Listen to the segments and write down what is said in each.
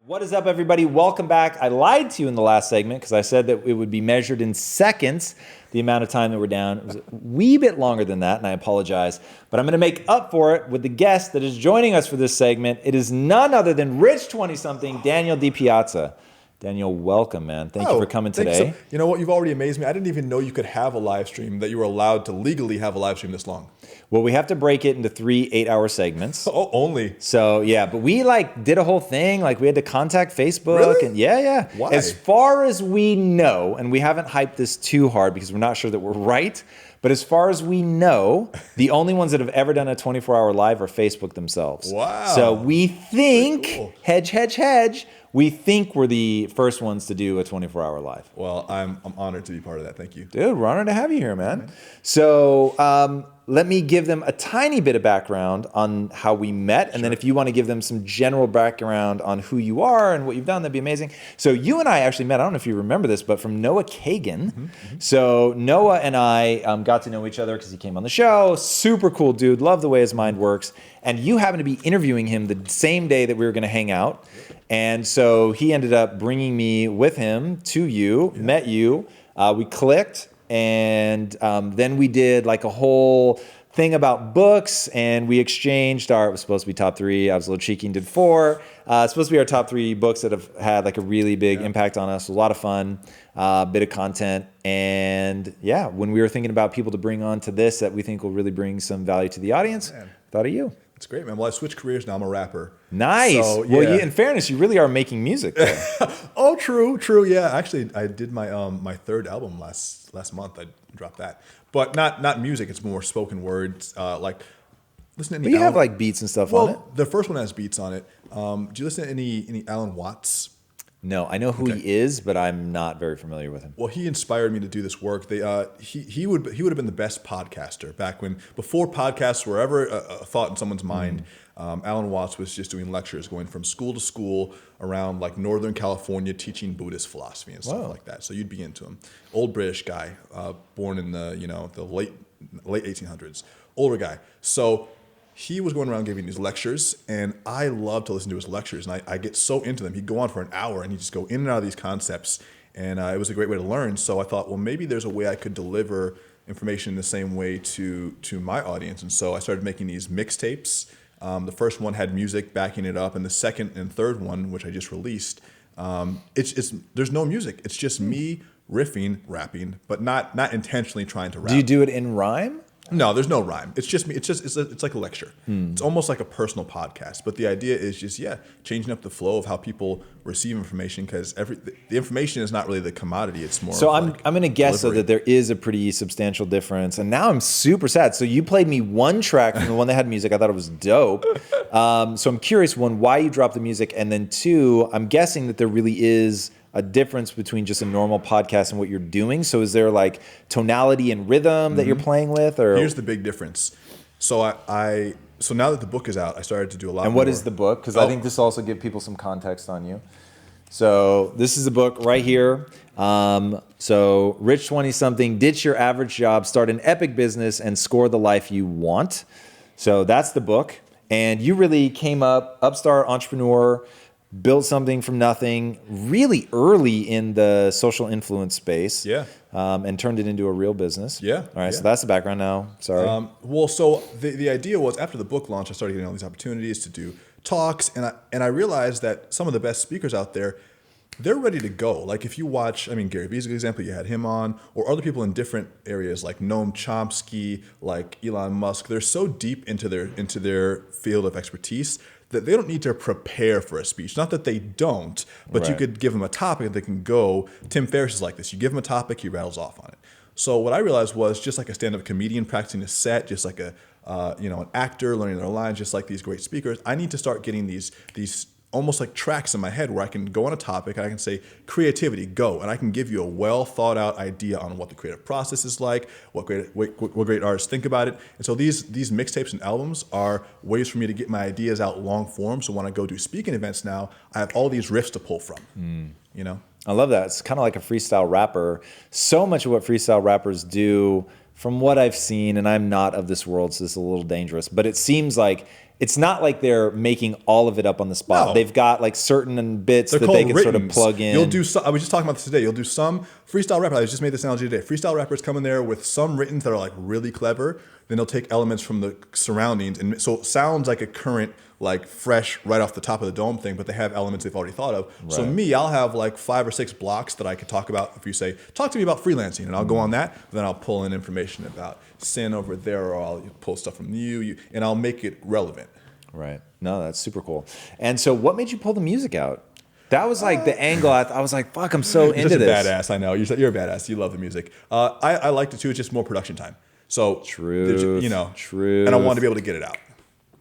What is up, everybody? Welcome back. I lied to you in the last segment because I said that it would be measured in seconds, the amount of time that we're down. It was a wee bit longer than that, and I apologize. But I'm going to make up for it with the guest that is joining us for this segment. It is none other than rich 20-something Daniel DiPiazza. Daniel, welcome, man. Thank you for coming today. You know what? You've already amazed me. I didn't even know you could have a live stream, that you were allowed to legally have a live stream this long. Well, we have to break it into 3 8-hour segments. Oh, only. So, yeah, but we did a whole thing. We had to contact Facebook. Really? And yeah. Why? As far as we know, and we haven't hyped this too hard because we're not sure that we're right, but as far as we know, the only ones that have ever done a 24-hour live are Facebook themselves. Wow. So we think, cool. hedge, we think we're the first ones to do a 24-hour live. Well, I'm honored to be part of that. Thank you. Dude, we're honored to have you here, man. So let me give them a tiny bit of background on how we met. And then if you want to give them some general background on who you are and what you've done, that'd be amazing. So you and I actually met, I don't know if you remember this, but from Noah Kagan. So Noah and I got to know each other because he came on the show. Super cool dude. Love the way his mind works. And you happened to be interviewing him the same day that we were going to hang out. And so he ended up bringing me with him to you, met you. We clicked. And then we did a whole thing about books, and we exchanged it was supposed to be top 3. I was a little cheeky and did 4. It's supposed to be our top 3 books that have had a really big impact on us. A lot of fun, bit of content. And yeah, when we were thinking about people to bring on to this that we think will really bring some value to the audience, thought of you. It's great, man. Well, I switched careers now. I'm a rapper. Nice. So, Well, in fairness, you really are making music, though. Oh, true. Yeah, actually, I did my my 3rd album last month. I dropped that, but not music. It's more spoken words. Listen to any. But you have beats and stuff on it. The first one has beats on it. Do you listen to any Alan Watts? No, I know who he is, but I'm not very familiar with him. Well, he inspired me to do this work. He would have been the best podcaster before podcasts were ever a thought in someone's mind. Alan Watts was just doing lectures, going from school to school around Northern California, teaching Buddhist philosophy and stuff like that. So you'd be into him. Old British guy, born in the late 1800s. Older guy. So he was going around giving these lectures, and I love to listen to his lectures, and I get so into them. He'd go on for an hour, and he'd just go in and out of these concepts, and it was a great way to learn. So I thought, well, maybe there's a way I could deliver information in the same way to my audience, and so I started making these mixtapes. The first one had music backing it up, and the second and third one, which I just released, there's no music. It's just me riffing, rapping, but not intentionally trying to rap. Do you do it in rhyme? No, there's no rhyme. It's just me. It's like a lecture. It's almost like a personal podcast. But the idea is just changing up the flow of how people receive information, because the information is not really the commodity. It's more. So I'm going to guess though that there is a pretty substantial difference. And now I'm super sad. So you played me one track from the one that had music. I thought it was dope. So I'm curious, one, why you dropped the music, and then 2, I'm guessing that there really is a difference between just a normal podcast and what you're doing. So is there tonality and rhythm that you're playing with? Or here's the big difference. So so now that the book is out, I started to do a lot more. And what is the book? Because I think this will also give people some context on you. So this is the book right here. So Rich 20-something, ditch your average job, start an epic business, and score the life you want. So that's the book. And you really came up, upstart entrepreneur, built something from nothing really early in the social influence space. And turned it into a real business. All right, so that's the background now. Sorry. Well, so the idea was, after the book launch, I started getting all these opportunities to do talks, and I realized that some of the best speakers out there, they're ready to go. If you watch, Gary Vee's a good example, you had him on, or other people in different areas like Noam Chomsky, like Elon Musk. They're so deep into their field of expertise that they don't need to prepare for a speech. Not that they don't, but you could give them a topic and they can go. Tim Ferriss is like this. You give him a topic, he rattles off on it. So what I realized was, just like a stand-up comedian practicing a set, just like an actor learning their lines, just like these great speakers, I need to start getting these almost like tracks in my head where I can go on a topic and I can say, creativity, go. And I can give you a well thought out idea on what the creative process is like, what great artists think about it. And so these mixtapes and albums are ways for me to get my ideas out long form. So when I go do speaking events now, I have all these riffs to pull from, I love that. It's kind of like a freestyle rapper. So much of what freestyle rappers do, from what I've seen, and I'm not of this world, so this is a little dangerous, but it seems like it's not like they're making all of it up on the spot. No. They've got like certain bits They're that called they can sort of writtens. plug in. You'll do. I was just talking about this today. You'll do some freestyle rap. I just made this analogy today. Freestyle rappers come in there with some writtens that are like really clever. Then they'll take elements from the surroundings, and so it sounds like a current, like fresh, right off the top of the dome thing. But they have elements they've already thought of. Right. So me, I'll have like 5 or 6 blocks that I could talk about. If you say, talk to me about freelancing, and I'll go on that. Then I'll pull in information about Sin over there, or I'll pull stuff from you, and I'll make it relevant. Right. No, that's super cool. And so what made you pull the music out? That was like the angle. I was like, fuck, I'm so into this. You're badass, I know. You're a badass. You love the music. I liked it too. It's just more production time. So true. True. And I wanted to be able to get it out.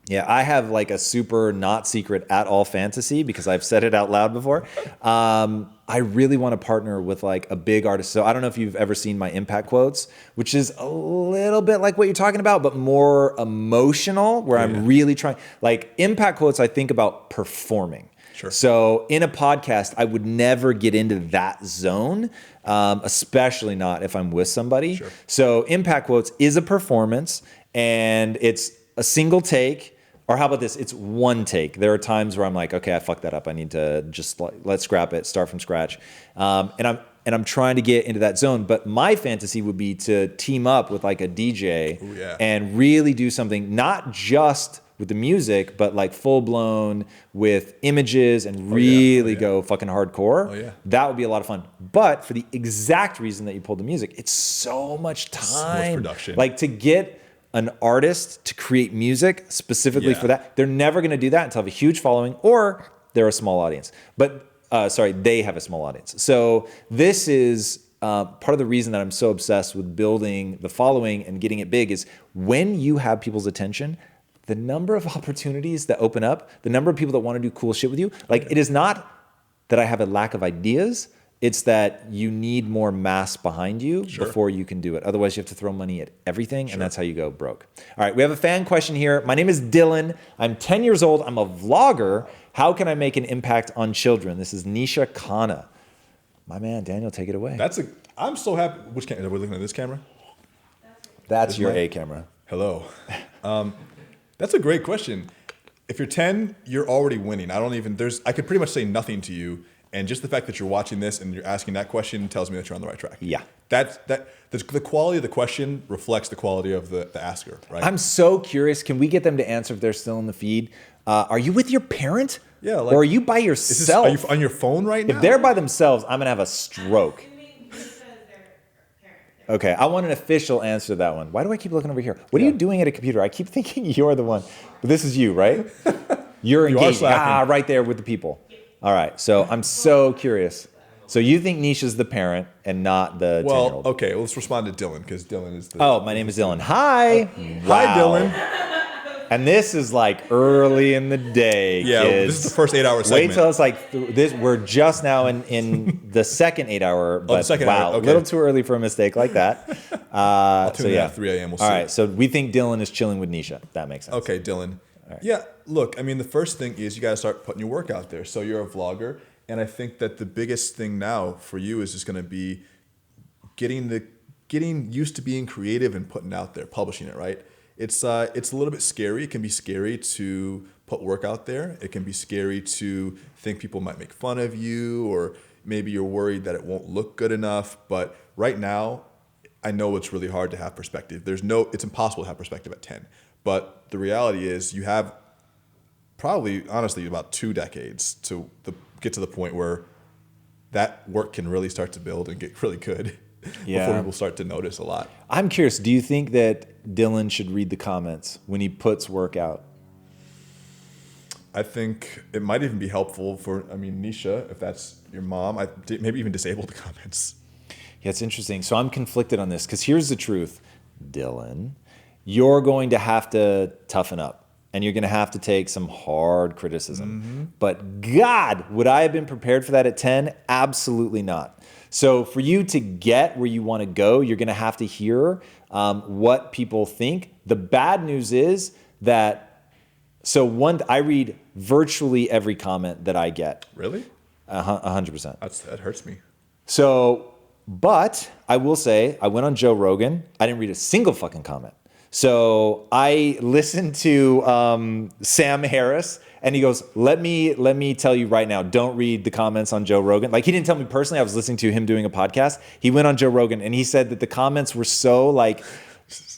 Yeah, I have like a super not secret at all fantasy because I've said it out loud before. I really want to partner with like a big artist. So I don't know if you've ever seen my impact quotes, which is a little bit like what you're talking about, but more emotional, where I'm really trying. Like impact quotes, I think about performing. Sure. So in a podcast, I would never get into that zone, especially not if I'm with somebody. Sure. So impact quotes is a performance, and it's a single take. Or how about this? It's one take. There are times where I'm like, okay, I fucked that up. I need to just let's scrap it, start from scratch. And I'm trying to get into that zone. But my fantasy would be to team up with like a DJ and really do something, not just with the music, but like full blown with images and really go fucking hardcore. Oh, yeah. That would be a lot of fun. But for the exact reason that you pulled the music, it's so much time. So much production. Like to get an artist to create music specifically for that, they're never going to do that until they have a huge following or they're a small audience. But they have a small audience. So this is part of the reason that I'm so obsessed with building the following and getting it big is when you have people's attention, the number of opportunities that open up, the number of people that want to do cool shit with you, like it is not that I have a lack of ideas. It's that you need more mass behind you before you can do it. Otherwise, you have to throw money at everything, and that's how you go broke. All right, we have a fan question here. My name is Dylan. I'm 10 years old. I'm a vlogger. How can I make an impact on children? This is Nisha Khanna. My man, Daniel, take it away. I'm so happy. Which camera? Are we looking at this camera? That's your A camera. Hello. That's a great question. If you're 10, you're already winning. I could pretty much say nothing to you. And just the fact that you're watching this and you're asking that question tells me that you're on the right track. Yeah. The quality of the question reflects the quality of the asker, right? I'm so curious. Can we get them to answer if they're still in the feed? Are you with your parent? Yeah. Or are you by yourself? Are you on your phone right now? If they're by themselves, I'm going to have a stroke. Okay, I want an official answer to that one. Why do I keep looking over here? What are you doing at a computer? I keep thinking you're the one. But this is you, right? You're engaged. Right there with the people. All right, so I'm so curious. So you think Nisha's the parent and not the 10-year-old? Well, okay, let's respond to Dylan because Dylan is the... Oh, my name is Dylan. Hi. Hi, Dylan. And this is like early in the day, Yeah, kids. this is the first 8-hour segment. Wait till it's like this. We're just now in the second 8-hour. But the second wow, hour. a little too early for a mistake like that. I'll tune in at 3 a.m. We'll see. All right, so we think Dylan is chilling with Nisha. That makes sense. Okay, Dylan. Right. Yeah, look, I mean, the first thing is you got to start putting your work out there. So you're a vlogger, and I think that the biggest thing now for you is just going to be getting used to being creative and putting out there, publishing it, right? It's a little bit scary. It can be scary to put work out there. It can be scary to think people might make fun of you, or maybe you're worried that it won't look good enough. But right now, I know it's really hard to have perspective. It's impossible to have perspective at 10. But the reality is you have probably, honestly, about 2 decades to get to the point where that work can really start to build and get really good before people start to notice a lot. I'm curious, do you think that Dylan should read the comments when he puts work out? I think it might even be helpful for, Nisha, if that's your mom, maybe even disable the comments. Yeah, it's interesting. So I'm conflicted on this because here's the truth, Dylan. You're going to have to toughen up and you're going to have to take some hard criticism. Mm-hmm. But God, would I have been prepared for that at 10? Absolutely not. So for you to get where you want to go, you're going to have to hear what people think. The bad news is that, I read virtually every comment that I get. Really? 100%. That hurts me. But I will say, I went on Joe Rogan. I didn't read a single fucking comment. So I listened to Sam Harris, and he goes, let me tell you right now, don't read the comments on Joe Rogan. Like, he didn't tell me personally. I was listening to him doing a podcast. He went on Joe Rogan, and he said that the comments were so like,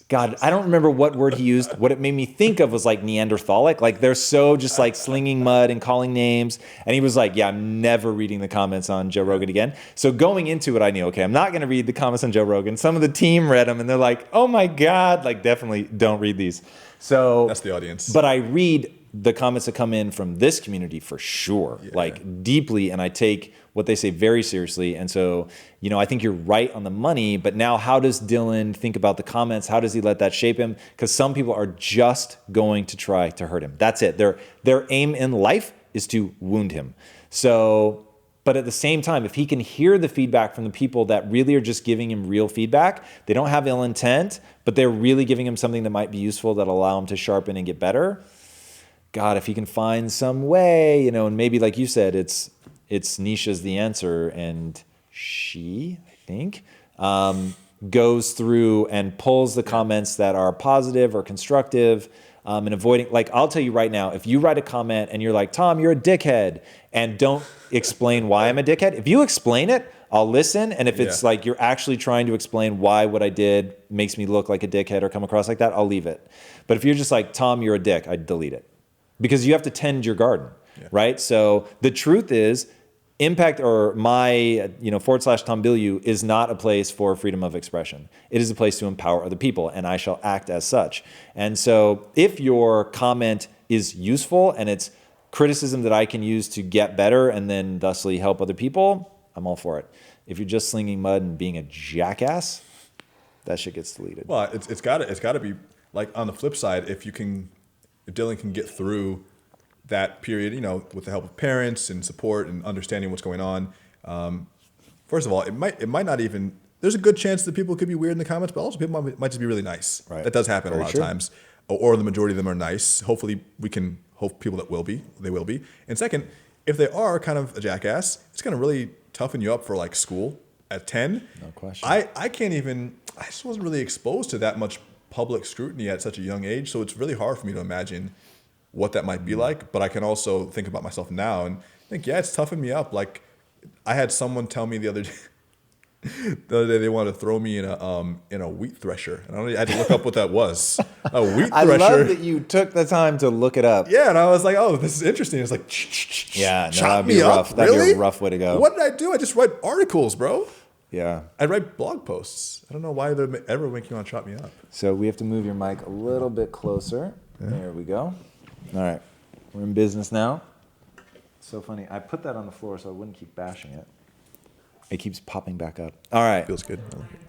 God, I don't remember what word he used. What it made me think of was like Neanderthalic. Like, they're so just like slinging mud and calling names. And he was like, yeah, I'm never reading the comments on Joe Rogan again. So going into it, I knew, okay, I'm not going to read the comments on Joe Rogan. Some of the team read them and they're like, oh my God, like, definitely don't read these. So That's the audience. But I read the comments that come in from this community for sure, like deeply, and I take what they say very seriously. And so, you know, I think you're right on the money, but now how does Dylan think about the comments? How does he let that shape him? Because some people are just going to try to hurt him. That's it. Their aim in life is to wound him. So, but at the same time, if he can hear the feedback from the people that really are just giving him real feedback, they don't have ill intent, but they're really giving him something that might be useful, that'll allow him to sharpen and get better. God, if he can find some way, you know, and maybe like you said, it's Nisha's the answer, and she, I think, goes through and pulls the comments that are positive or constructive, and avoiding, like, I'll tell you right now, if you write a comment and you're like, Tom, you're a dickhead, and don't explain why I'm a dickhead, if you explain it, I'll listen. And if it's like you're actually trying to explain why what I did makes me look like a dickhead or come across like that, I'll leave it. But if you're just like, Tom, you're a dick, I'd delete it. Because you have to tend your garden, right? So the truth is, Impact, or my, you know, / Tom Bilyeu, is not a place for freedom of expression. It is a place to empower other people, and I shall act as such. And so if your comment is useful and it's criticism that I can use to get better and then thusly help other people, I'm all for it. If you're just slinging mud and being a jackass, that shit gets deleted. Well, it's got to be, like, on the flip side, if Dylan can get through that period, you know, with the help of parents and support and understanding what's going on. First of all, it might not even. There's a good chance that people could be weird in the comments, but also people might just be really nice. Right. That does happen Very a lot true. of times, or the majority of them are nice. Hopefully, we can hope people that will be, they will be. And second, if they are kind of a jackass, it's going to really toughen you up for like school at 10. No question. I can't even. I just wasn't really exposed to that much public scrutiny at such a young age, so it's really hard for me to imagine what that might be like. But I can also think about myself now and think, yeah, it's toughened me up. Like, I had someone tell me the other day they wanted to throw me in a wheat thresher, and I had to look up what that was. A wheat thresher. I love that you took the time to look it up. Yeah, and I was like, oh, this is interesting. It's like, Yeah, no, chop that'd be me rough. up. That'd Really? be a rough way to go. What did I do? I just write articles, bro. Yeah. I write blog posts. I don't know why they're ever making you want to chop me up. So we have to move your mic a little bit closer. There we go. All right. We're in business now. It's so funny. I put that on the floor so I wouldn't keep bashing it. It keeps popping back up. All right. Feels good. I like it.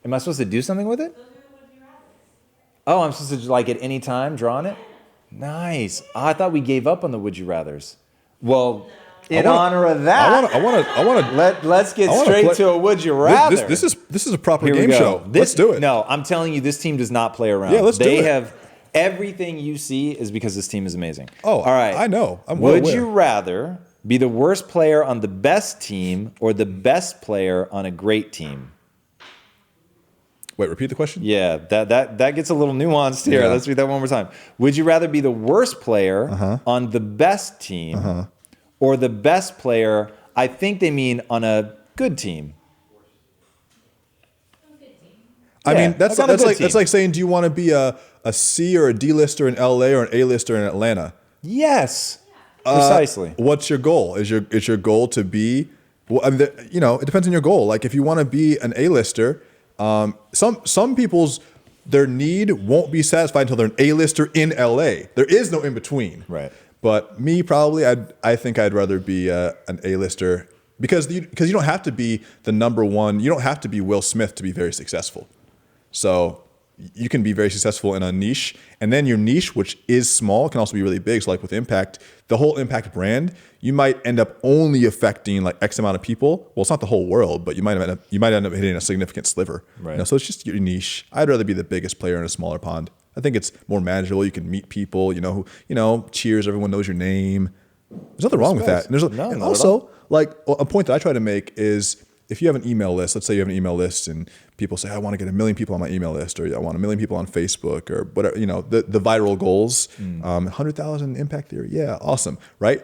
Am I supposed to do something with it? Oh, I'm supposed to, like, at any time draw on it? Nice. Oh, I thought we gave up on the would you rathers. Well, in honor of that, I want to. let's get wanna straight play- to a would you rather. This is a proper Here we game go. show. Let's do it. No, I'm telling you, this team does not play around. Yeah, let's do They it. have everything you see is because this team is amazing. Oh, all right. I know. I'm well Would aware. you rather be the worst player on the best team or the best player on a great team? Wait, repeat the question. Yeah, that gets a little nuanced here. Yeah. Let's read that one more time. Would you rather be the worst player on the best team or the best player, I think they mean, on a good team? I Yeah, mean, that's on a good that's team. like saying, do you want to be a C or a D lister in LA or an A lister in Atlanta? Yes, precisely. What's your goal? Is your goal to be? Well, I mean, you know, it depends on your goal. Like, if you want to be an A lister, some people's their need won't be satisfied until they're an A lister in LA. There is no in between. Right. But me, probably, I think I'd rather be an A lister because you don't have to be the number one. You don't have to be Will Smith to be very successful. So you can be very successful in a niche, and then your niche, which is small, can also be really big. So like with Impact, the whole Impact brand, you might end up only affecting like X amount of people. Well, it's not the whole world, but you might end up hitting a significant sliver. Right. You know, so it's just your niche. I'd rather be the biggest player in a smaller pond. I think it's more manageable. You can meet people. Cheers. Everyone knows your name. There's nothing wrong with that. And No, and not at also, like, a point that I try to make is if you have an email list, let's say you have an email list and people say, I want to get 1 million people on my email list, or I want 1 million people on Facebook, or whatever, the viral goals, 100,000 impact theory. Yeah, awesome, right?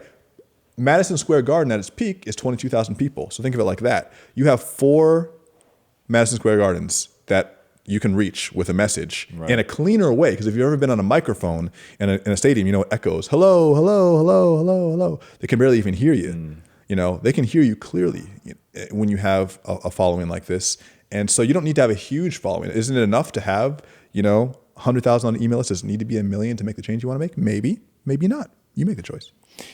Madison Square Garden at its peak is 22,000 people. So think of it like that. You have 4 Madison Square Gardens that you can reach with a message in a cleaner way. Because if you've ever been on a microphone in a stadium, it echoes, hello, hello, hello, hello, hello. They can barely even hear you. They can hear you clearly when you have a following like this. And so you don't need to have a huge following. Isn't it enough to have, 100,000 on an email list? Does it need to be 1 million to make the change you want to make? Maybe, maybe not. You make the choice.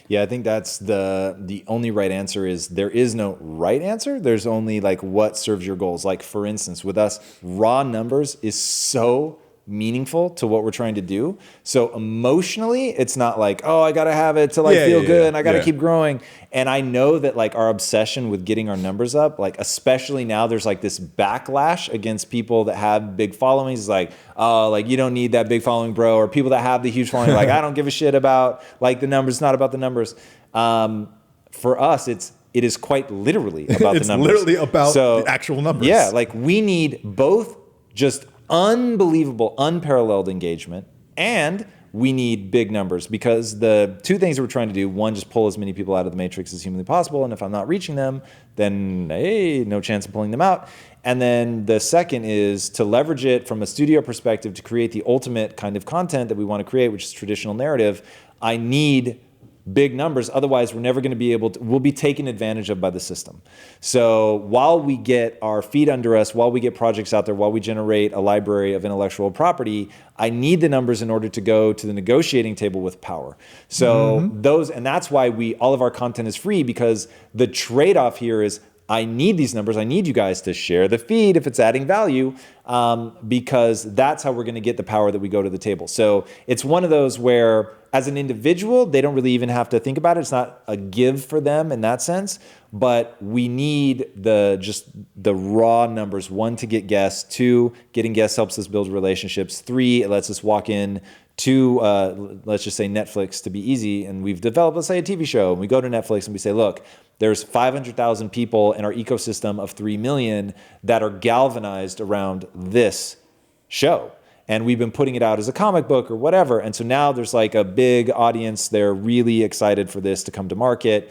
Yeah, I think that's the only right answer. Is there is no right answer. There's only like what serves your goals. Like for instance, with us, raw numbers is so meaningful to what we're trying to do. So emotionally, it's not like, oh, I got to have it to feel good and I got to keep growing. And I know that like our obsession with getting our numbers up, like especially now there's like this backlash against people that have big followings. It's like, oh, like you don't need that big following, bro. Or people that have the huge following, like I don't give a shit about like the numbers. It's not about the numbers. For us, it is quite literally about the numbers. It's literally about the actual numbers. Yeah, like we need both just unbelievable, unparalleled engagement, and we need big numbers, because the two things that we're trying to do, one, just pull as many people out of the matrix as humanly possible, and if I'm not reaching them, then hey, no chance of pulling them out. And then the second is to leverage it from a studio perspective to create the ultimate kind of content that we want to create, which is traditional narrative. I need big numbers, otherwise we're never going to be able to, we'll be taken advantage of by the system. So while we get our feet under us, while we get projects out there, while we generate a library of intellectual property, I need the numbers in order to go to the negotiating table with power. So and that's why all of our content is free, because the trade-off here is I need these numbers. I need you guys to share the feed if it's adding value, because that's how we're going to get the power that we go to the table. So it's one of those where as an individual, they don't really even have to think about it. It's not a give for them in that sense, but we need the raw numbers. 1, to get guests. 2, getting guests helps us build relationships. 3, it lets us walk in to, let's just say Netflix to be easy. And we've developed, let's say, a TV show, and we go to Netflix and we say, look, there's 500,000 people in our ecosystem of 3 million that are galvanized around this show. And we've been putting it out as a comic book or whatever. And so now there's like a big audience. They're really excited for this to come to market.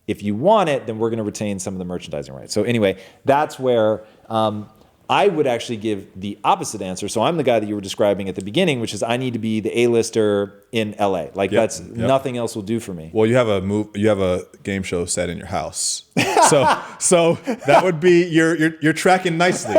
If you want it, then we're going to retain some of the merchandising rights. So anyway, that's where I would actually give the opposite answer. So I'm the guy that you were describing at the beginning, which is I need to be the A-lister in LA. Like nothing else will do for me. Well, you have a game show set in your house. So that would be you're tracking nicely.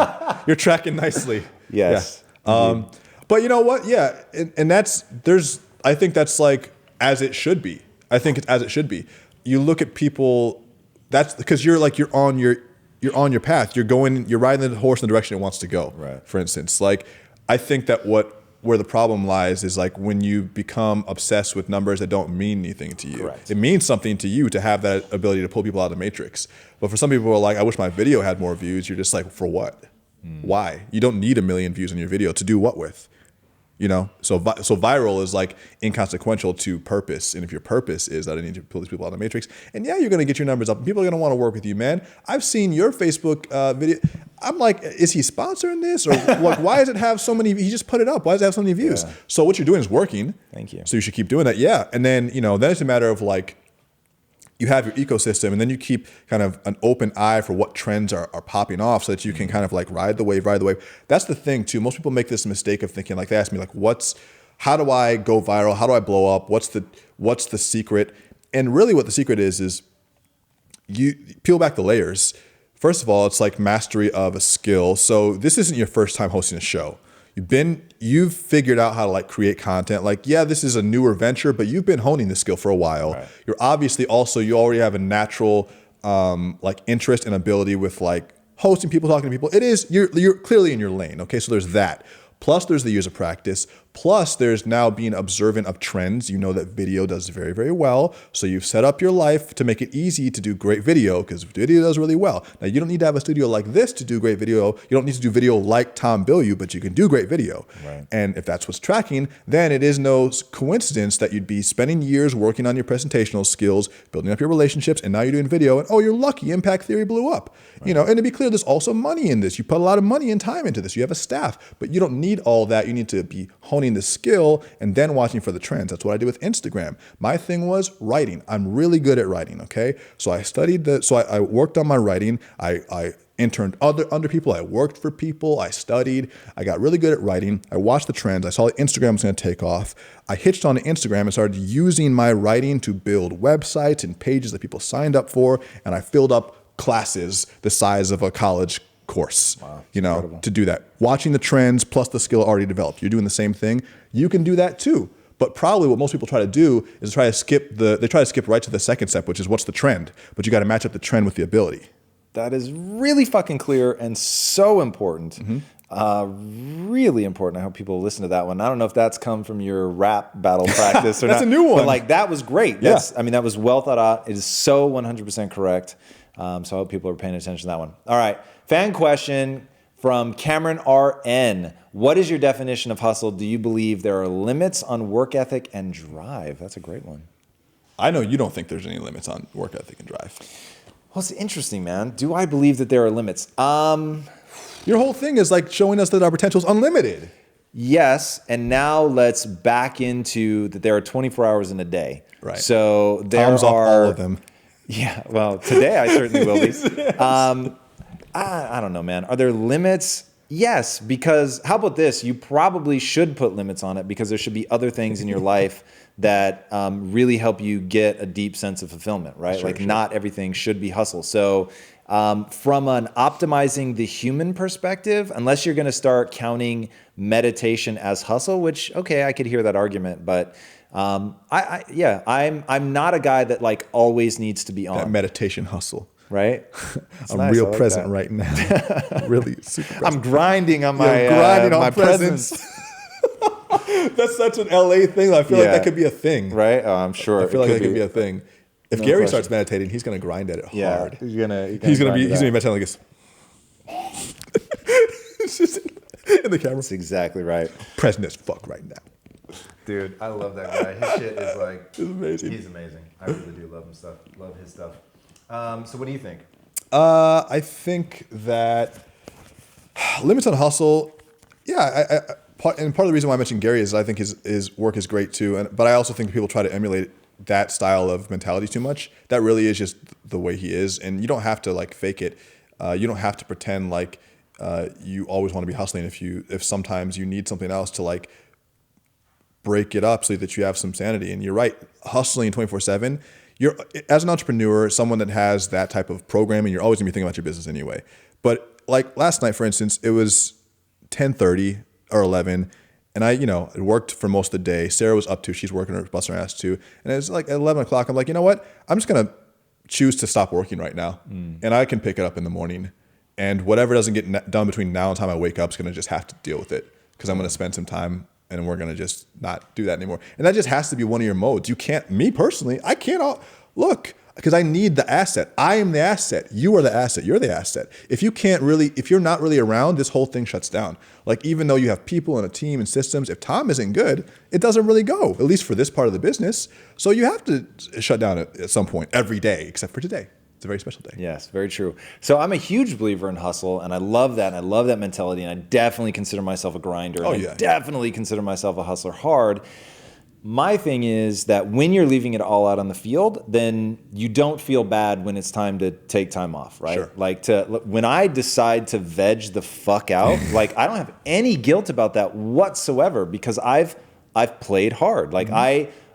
You're tracking nicely. Yes. Yeah. But you know what? Yeah. And I think that's like as it should be. I think it's as it should be. You look at people, that's because you're on your path. You're riding the horse in the direction it wants to go. Right. For instance, like I think that where the problem lies is like when you become obsessed with numbers that don't mean anything to you. Correct. It means something to you to have that ability to pull people out of the matrix. But for some people who are like, I wish my video had more views. You're just like, for what? Why? You don't need 1 million views on your video to do what with? So viral is like inconsequential to purpose. And if your purpose is that I need to pull these people out of the matrix, and yeah, you're going to get your numbers up. And people are going to want to work with you, man. I've seen your Facebook video. I'm like, is he sponsoring this? Or like, why does it have so many? He just put it up. Why does it have so many views? Yeah. So what you're doing is working. Thank you. So you should keep doing that. Yeah. And then, then it's a matter of like, you have your ecosystem, and then you keep kind of an open eye for what trends are popping off, so that you can kind of like ride the wave. That's the thing too. Most people make this mistake of thinking, like they ask me like, how do I go viral? How do I blow up? What's the secret? And really what the secret is you peel back the layers. First of all, it's like mastery of a skill. So this isn't your first time hosting a show. You've figured out how to like create content. Like, yeah, this is a newer venture, but you've been honing this skill for a while. Right. You're obviously you already have a natural like interest and ability with like hosting people, talking to people. You're clearly in your lane. Okay. So there's that. Plus there's the years of practice. Plus there's now being observant of trends. You know that video does very, very well. So you've set up your life to make it easy to do great video because video does really well. Now you don't need to have a studio like this to do great video. You don't need to do video like Tom Bilyeu, but you can do great video. Right. And if that's what's tracking, then it is no coincidence that you'd be spending years working on your presentational skills, building up your relationships, and now you're doing video and you're lucky, impact theory blew up. Right. And to be clear, there's also money in this. You put a lot of money and time into this. You have a staff, but you don't need all that. You need to be honing the skill and then watching for the trends. That's what I did with Instagram. My thing was writing. I'm really good at writing, okay? So I studied I worked on my writing. I interned under people. I worked for people. I studied. I got really good at writing. I watched the trends. I saw that Instagram was going to take off. I hitched on to Instagram and started using my writing to build websites and pages that people signed up for, and I filled up classes the size of a college course, incredible. To do that. Watching the trends plus the skill already developed. You're doing the same thing. You can do that too. But probably what most people try to do is try to skip right to the second step, which is what's the trend. But you got to match up the trend with the ability. That is really fucking clear and so important. Really important. I hope people listen to that one. I don't know if that's come from your rap battle practice or that's not. a new one. But that was great. That was well thought out. It is so 100% correct. So I hope people are paying attention to that one. All right. Fan question from Cameron RN. What is your definition of hustle? Do you believe there are limits on work ethic and drive? That's a great one. I know you don't think there's any limits on work ethic and drive. Well, it's interesting, man. Do I believe that there are limits? Your whole thing is showing us that our potential is unlimited. Yes, and now let's back into that there are 24 hours in a day. Right. So there Tom's are all of them. Yeah, well, today I certainly will be. Yes. I don't know, man. Are there limits? Yes, because how about this? You probably should put limits on it because there should be other things in your life that really help you get a deep sense of fulfillment, right? Sure. Not everything should be hustle. So from an optimizing the human perspective, unless you're going to start counting meditation as hustle, which, okay, I could hear that argument, but I'm not a guy that always needs to be on. That meditation hustle. Right? I'm nice. real like present that. right now. Really super present. I'm grinding on my, grinding on my presence. That's such an LA thing. I feel like that could be a thing. Right? Oh, I'm sure. I feel like that could be a thing. If No Gary question. starts meditating, he's going to grind at it hard. He's gonna He's going to be meditating like this. It's just in the camera. That's exactly right. Present as fuck right now. Dude, I love that guy. His shit is It's amazing. he's amazing. I really do love him stuff. Love his stuff. So what do you think? I think that limits on hustle. Yeah, part of the reason why I mentioned Gary is I think his work is great too. But I also think people try to emulate that style of mentality too much. That really is just the way he is, and you don't have to fake it. You don't have to pretend like you always want to be hustling. If sometimes you need something else to break it up so that you have some sanity. And you're right, hustling 24/7. You're, as an entrepreneur, someone that has that type of programming, you're always gonna be thinking about your business anyway. But last night, for instance, it was 10:30 or 11, and I worked for most of the day. Sarah was up too; she's working her busting her ass too. And it's at 11 o'clock. I'm like, you know what? I'm just gonna choose to stop working right now, and I can pick it up in the morning. And whatever doesn't get done between now and the time I wake up is gonna just have to deal with it because I'm gonna spend some time. And we're going to just not do that anymore. And that just has to be one of your modes. You can't, me personally, I can't look because I need the asset. I am the asset. You are the asset. You're the asset. If you're not really around, this whole thing shuts down. Even though you have people and a team and systems, if Tom isn't good, it doesn't really go, at least for this part of the business. So you have to shut down at some point every day, except for today. It's a very special day. Yes, very true. So I'm a huge believer in hustle, and I love that, and I love that mentality, and I definitely consider myself a grinder. Oh, and yeah. I definitely consider myself a hustler hard. My thing is that when you're leaving it all out on the field, then you don't feel bad when it's time to take time off, right? Sure. When I decide to veg the fuck out, I don't have any guilt about that whatsoever because I've played hard.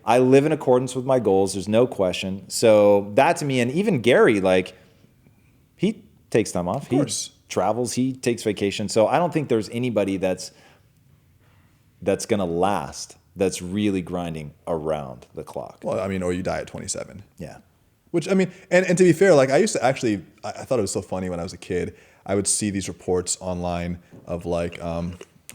I live in accordance with my goals. There's no question. So that to me, and even Gary, he takes time off. Of course. He travels. He takes vacation. So I don't think there's anybody that's going to last that's really grinding around the clock. Well, or you die at 27. Yeah. Which, and to be fair, I used to actually, I thought it was so funny when I was a kid. I would see these reports online of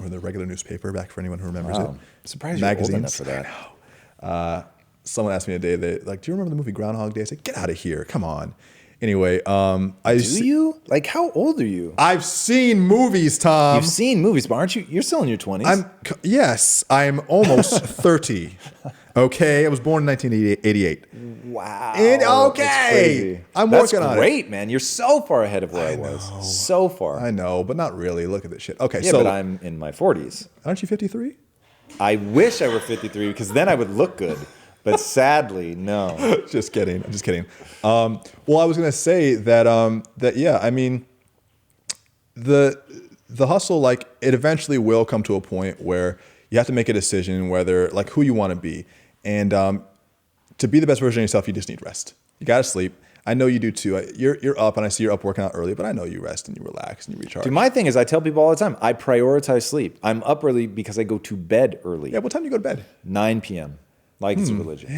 or the regular newspaper, back for anyone who remembers it. I'm surprised you're old enough for that. Someone asked me a day, do you remember the movie Groundhog Day? I said, get out of here, come on. Anyway, Do you? Like, how old are you? I've seen movies, Tom. You've seen movies, but aren't you? You're still in your 20s. Yes, I'm almost 30. Okay, I was born in 1988. Wow. And That's okay, crazy. I'm That's working on it. great, man. You're so far ahead of where I was. So far. I know, but not really. Look at this shit. Okay, Yeah, so but I'm in my 40s. aren't you 53? I wish I were 53 because then I would look good. But sadly, no. Just kidding. I'm just kidding. Well, I was gonna say that yeah. I mean, the hustle, like, it eventually will come to a point where you have to make a decision whether, like, who you want to be, and to be the best version of yourself, you just need rest. You gotta sleep. I know you do too. You're up, and I see you're up working out early, but I know you rest and you relax and you recharge. Dude, my thing is I tell people all the time, I prioritize sleep. I'm up early because I go to bed early. Yeah. What time do you go to bed? 9 p.m. Like it's a religion.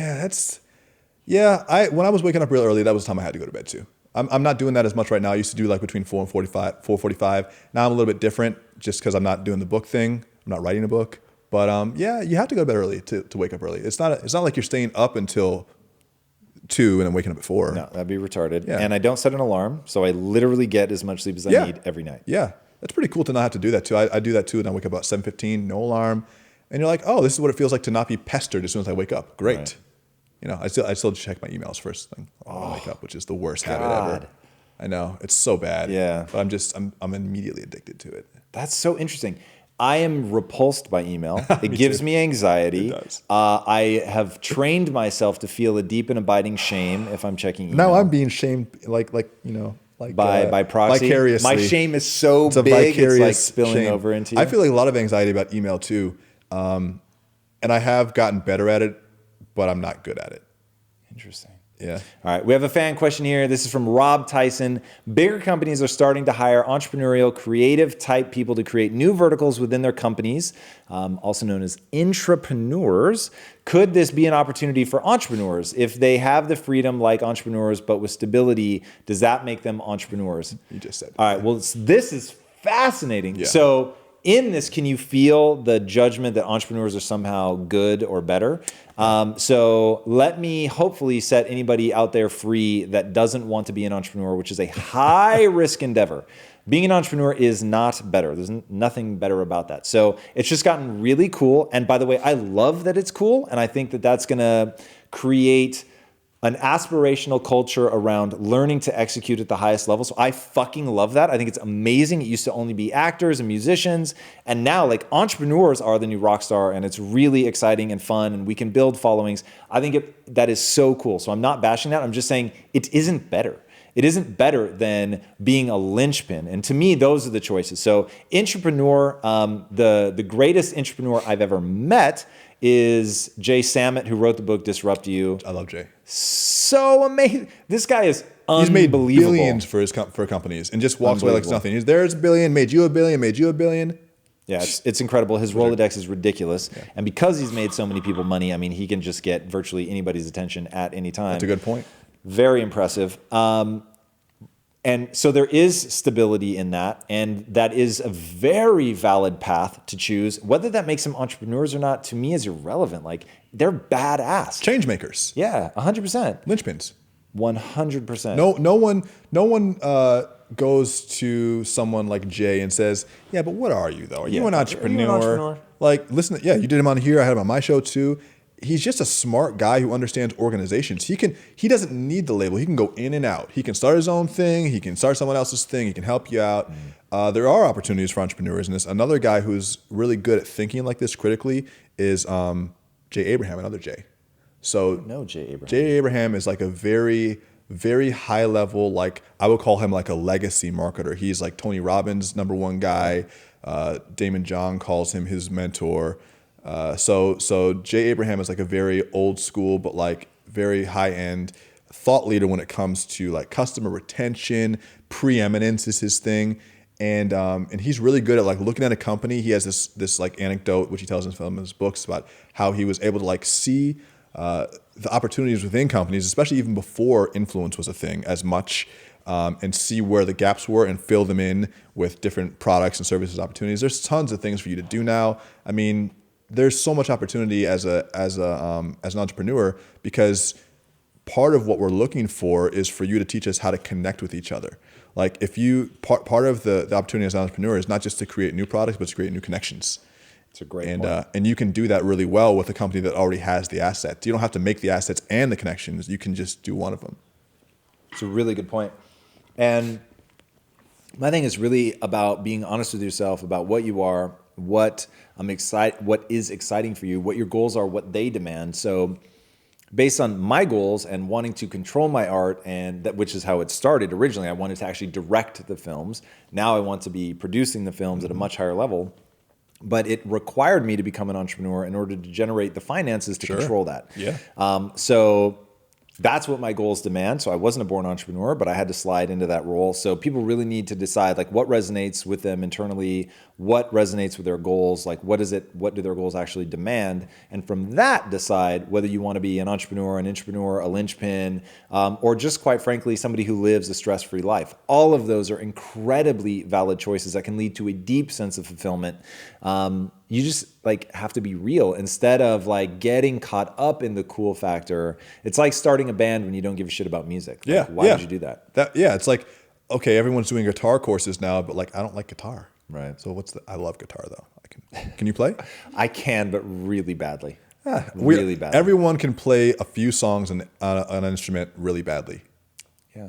Yeah, when I was waking up real early, that was the time I had to go to bed too. I'm not doing that as much right now. I used to do like between 4:45. Now I'm a little bit different just because I'm not doing the book thing. I'm not writing a book. But yeah, you have to go to bed early to wake up early. It's not like you're staying up until 2 and then waking up at 4. No, that'd be retarded. Yeah. And I don't set an alarm, so I literally get as much sleep as I need every night. Yeah, that's pretty cool to not have to do that too. I do that too, and I wake up about 7:15, no alarm. And you're like, oh, this is what it feels like to not be pestered as soon as I wake up. Great. Right. You know, I still check my emails first thing when I wake up, which is the worst habit ever. I know, it's so bad. Yeah. But I'm immediately addicted to it. That's so interesting. I am repulsed by email. It gives me anxiety. It does. I have trained myself to feel a deep and abiding shame if I'm checking email. Now I'm being shamed, like you know, like by proxy. vicariously. My shame is so It's a big, it's like vicarious spilling shame. over into you. I feel like a lot of anxiety about email too, and I have gotten better at it, but I'm not good at it. Interesting. Yeah. All right, we have a fan question here. This is from Rob Tyson. Bigger companies are starting to hire entrepreneurial, creative type people to create new verticals within their companies, also known as intrapreneurs. Could this be an opportunity for entrepreneurs? If they have the freedom like entrepreneurs, but with stability, does that make them entrepreneurs? You just said. All right, well, this is fascinating. Yeah. So in this, can you feel the judgment that entrepreneurs are somehow good or better? So let me hopefully set anybody out there free that doesn't want to be an entrepreneur, which is a high risk endeavor. Being an entrepreneur is not better. There's nothing better about that. So it's just gotten really cool. And by the way, I love that it's cool. And I think that that's going to create an aspirational culture around learning to execute at the highest level. So I fucking love that. I think it's amazing. It used to only be actors and musicians. And now like entrepreneurs are the new rock star, and it's really exciting and fun, and we can build followings. I think that is so cool. So I'm not bashing that. I'm just saying it isn't better. It isn't better than being a linchpin. And to me, those are the choices. So intrapreneur, the greatest intrapreneur I've ever met is Jay Samit, who wrote the book Disrupt You. I love Jay. So amazing. This guy is He's made unbelievable. billions for companies and just walks away like it's nothing. There's a billion, made you a billion, made you a billion. Yeah, it's incredible. His Rolodex is ridiculous. Yeah. And because he's made so many people money, I mean, he can just get virtually anybody's attention at any time. That's a good point. Very impressive. And so there is stability in that, and that is a very valid path to choose. Whether that makes them entrepreneurs or not, to me, is irrelevant. Like, they're badass. Change makers. Yeah, 100%. Linchpins. 100%. No one goes to someone like Jay and says, "Yeah, but what are you though? Are you an entrepreneur?" Are you an entrepreneur? Like, listen, yeah, you did him on here. I had him on my show too. He's just a smart guy who understands organizations. He doesn't need the label. He can go in and out. He can start his own thing. He can start someone else's thing. He can help you out. There are opportunities for entrepreneurs in this. Another guy who's really good at thinking like this critically is Jay Abraham, another Jay. So No, Jay Abraham. Jay Abraham is like a very, very high level, like I would call him like a legacy marketer. He's like Tony Robbins' #1 guy. Damon John calls him his mentor. So Jay Abraham is like a very old school, but like very high end thought leader when it comes to like customer retention. Preeminence is his thing. And he's really good at like looking at a company. He has this like anecdote, which he tells in some of his books about how he was able to like see the opportunities within companies, especially even before influence was a thing as much, and see where the gaps were and fill them in with different products and services opportunities. There's tons of things for you to do now. I mean, there's so much opportunity as an entrepreneur, because part of what we're looking for is for you to teach us how to connect with each other. Like if you part of the opportunity as an entrepreneur is not just to create new products, but to create new connections. It's a great point. And you can do that really well with a company that already has the assets. You don't have to make the assets and the connections. You can just do one of them. It's a really good point. And my thing is really about being honest with yourself about what you are, what is exciting for you, what your goals are, what they demand. So based on my goals and wanting to control my art, and that, which is how it started originally, I wanted to actually direct the films. Now I want to be producing the films at a much higher level. But it required me to become an entrepreneur in order to generate the finances to control that. Yeah. So that's what my goals demand. So I wasn't a born entrepreneur, but I had to slide into that role. So people really need to decide like what resonates with them internally, what resonates with their goals, like what do their goals actually demand? And from that decide whether you want to be an entrepreneur, an intrapreneur, a linchpin, or just quite frankly, somebody who lives a stress-free life. All of those are incredibly valid choices that can lead to a deep sense of fulfillment. You just like have to be real instead of like getting caught up in the cool factor. It's like starting a band when you don't give a shit about music. Like, why would you do that? It's like, okay, everyone's doing guitar courses now, but like I don't like guitar. Right. So I love guitar though. Can you play? I can, but really badly. Really badly. Everyone can play a few songs on an instrument really badly. Yeah.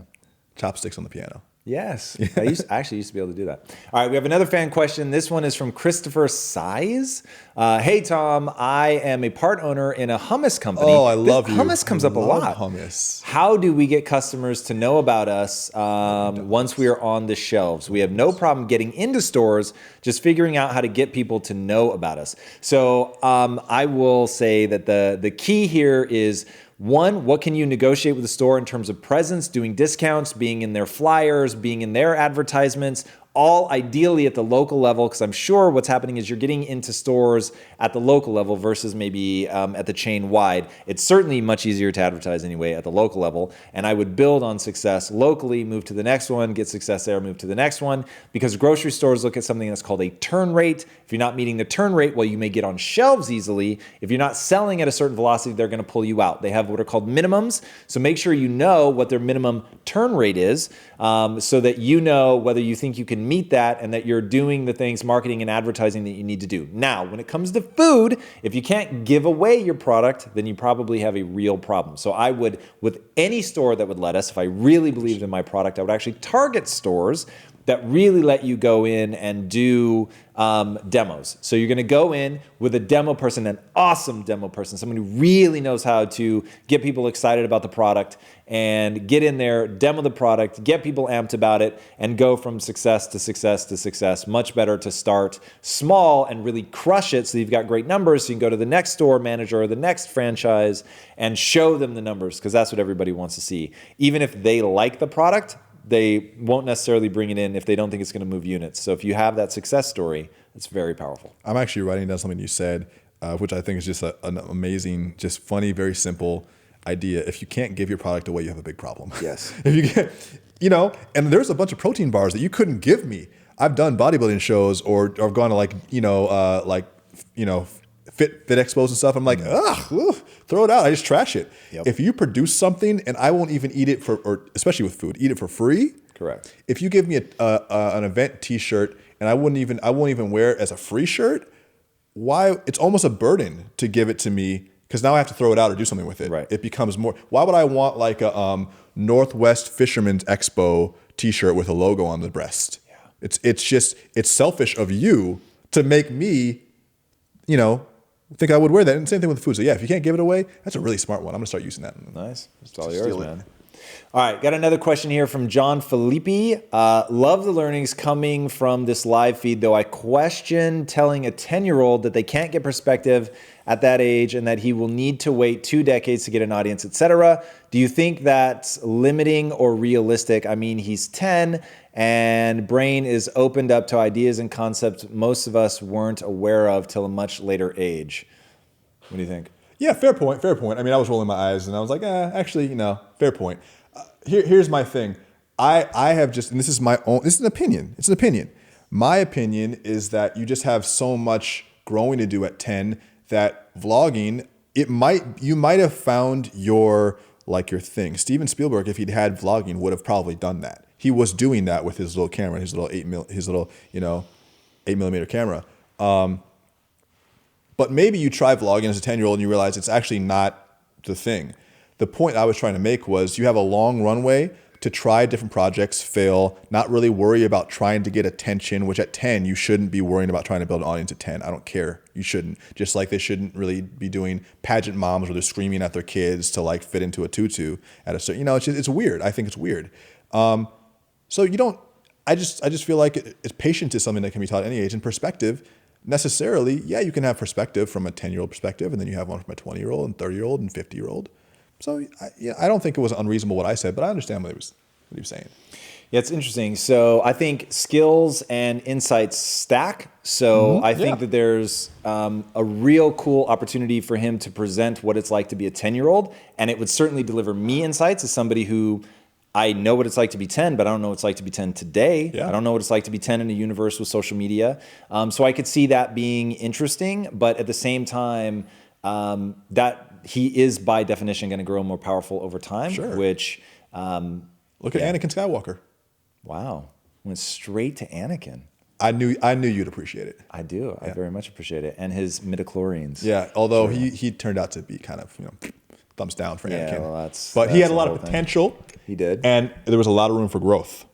Chopsticks on the piano. Yes, I actually used to be able to do that. All right, we have another fan question. This one is from Christopher Size. Hey, Tom, I am a part owner in a hummus company. Oh, I love you. Hummus comes up a lot. Hummus. How do we get customers to know about us once we are on the shelves? We have no problem getting into stores, just figuring out how to get people to know about us. So I will say that the key here is, one, what can you negotiate with the store in terms of presence, doing discounts, being in their flyers, being in their advertisements, all ideally at the local level, because I'm sure what's happening is you're getting into stores at the local level versus maybe at the chain wide. It's certainly much easier to advertise anyway at the local level, and I would build on success locally, move to the next one, get success there, move to the next one, because grocery stores look at something that's called a turn rate. If you're not meeting the turn rate, well, you may get on shelves easily. If you're not selling at a certain velocity, they're going to pull you out. They have what are called minimums, so make sure you know what their minimum turn rate is, so that you know whether you think you can meet that and that you're doing the things, marketing and advertising, that you need to do. Now, when it comes to food, if you can't give away your product, then you probably have a real problem. So I would, with any store that would let us, if I really believed in my product, I would actually target stores that really let you go in and do demos. So you're going to go in with a demo person, an awesome demo person, someone who really knows how to get people excited about the product and get in there, demo the product, get people amped about it, and go from success to success to success. Much better to start small and really crush it so you've got great numbers so you can go to the next store manager or the next franchise and show them the numbers, because that's what everybody wants to see. Even if they like the product, they won't necessarily bring it in if they don't think it's going to move units. So if you have that success story, it's very powerful. I'm actually writing down something you said, which I think is just an amazing, just funny, very simple idea. If you can't give your product away, you have a big problem. Yes. If you get, and there's a bunch of protein bars that you couldn't give me. I've done bodybuilding shows or gone to fit expos and stuff. I'm like, throw it out. I just trash it. Yep. If you produce something and I won't even eat it or especially with food, eat it for free. Correct. If you give me an event T-shirt and I won't even wear it as a free shirt, why? It's almost a burden to give it to me because now I have to throw it out or do something with it. Right. It becomes more. Why would I want like a Northwest Fisherman's Expo T-shirt with a logo on the breast? Yeah. It's selfish of you to make me, think I would wear that. And same thing with food. So yeah, if you can't give it away, that's a really smart one. I'm gonna start using that. Nice. It's all yours, man. All right, got another question here from John Filippi. Love the learnings coming from this live feed, though I question telling a 10-year-old that they can't get perspective at that age and that he will need to wait 2 decades to get an audience, etc. Do you think that's limiting or realistic? I mean, he's 10 and brain is opened up to ideas and concepts most of us weren't aware of till a much later age. What do you think? Yeah, fair point. Fair point. I mean, I was rolling my eyes and I was like, actually, fair point. Here's my thing. I have just, and this is my own, this is an opinion. It's an opinion. My opinion is that you just have so much growing to do at 10 that vlogging, you might have found your thing. Steven Spielberg, if he'd had vlogging, would have probably done that. He was doing that with his little camera, his little 8mm camera. But maybe you try vlogging as a 10-year-old and you realize it's actually not the thing. The point I was trying to make was you have a long runway to try different projects, fail, not really worry about trying to get attention, which at 10, you shouldn't be worrying about trying to build an audience at 10. I don't care. You shouldn't. Just like they shouldn't really be doing pageant moms where they're screaming at their kids to like fit into a tutu at a certain, it's weird. I think it's weird. So you don't, I just feel like it's patience is something that can be taught at any age, and perspective. Necessarily, yeah, you can have perspective from a 10-year-old perspective, and then you have one from a 20-year-old and 30-year-old and 50-year-old. So I don't think it was unreasonable what I said, but I understand what he was saying. Yeah, it's interesting. So I think skills and insights stack. So I think that there's a real cool opportunity for him to present what it's like to be a 10-year-old, and it would certainly deliver me insights as somebody who I know what it's like to be 10, but I don't know what it's like to be 10 today. Yeah. I don't know what it's like to be 10 in a universe with social media. So I could see that being interesting, but at the same time, that he is by definition going to grow more powerful over time. Sure. Which look at Anakin Skywalker. Wow, went straight to Anakin. I knew you'd appreciate it. I do. I very much appreciate it, and his midichlorians. Yeah, although he turned out to be kind of thumbs down for Anakin. Well, but he had a lot of potential. Thing. He did, and there was a lot of room for growth.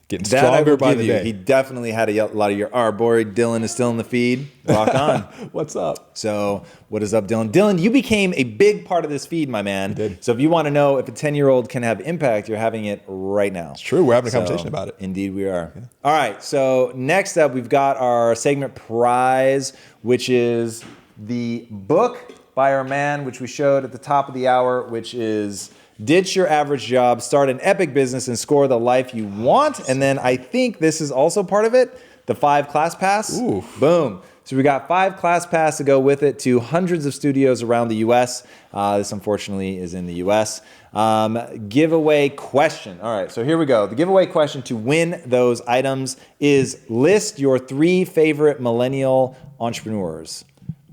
Getting stronger by the day. He definitely had a lot of our boy Dylan is still in the feed. Rock on. What's up? So what is up, Dylan? Dylan, you became a big part of this feed, my man. I did. So if you want to know if a 10-year-old can have impact, you're having it right now. It's true. We're having a conversation about it. Indeed we are. Yeah. All right. So next up, we've got our segment prize, which is the book by our man, which we showed at the top of the hour, which is Ditch Your Average Job, Start an Epic Business, and Score the Life You Want. And then I think this is also part of it, the 5 class pass. Ooh. Boom. So we got 5 class pass to go with it to hundreds of studios around the U.S. This unfortunately is in the U.S. Giveaway question. All right, so here we go. The giveaway question to win those items is list your 3 favorite millennial entrepreneurs.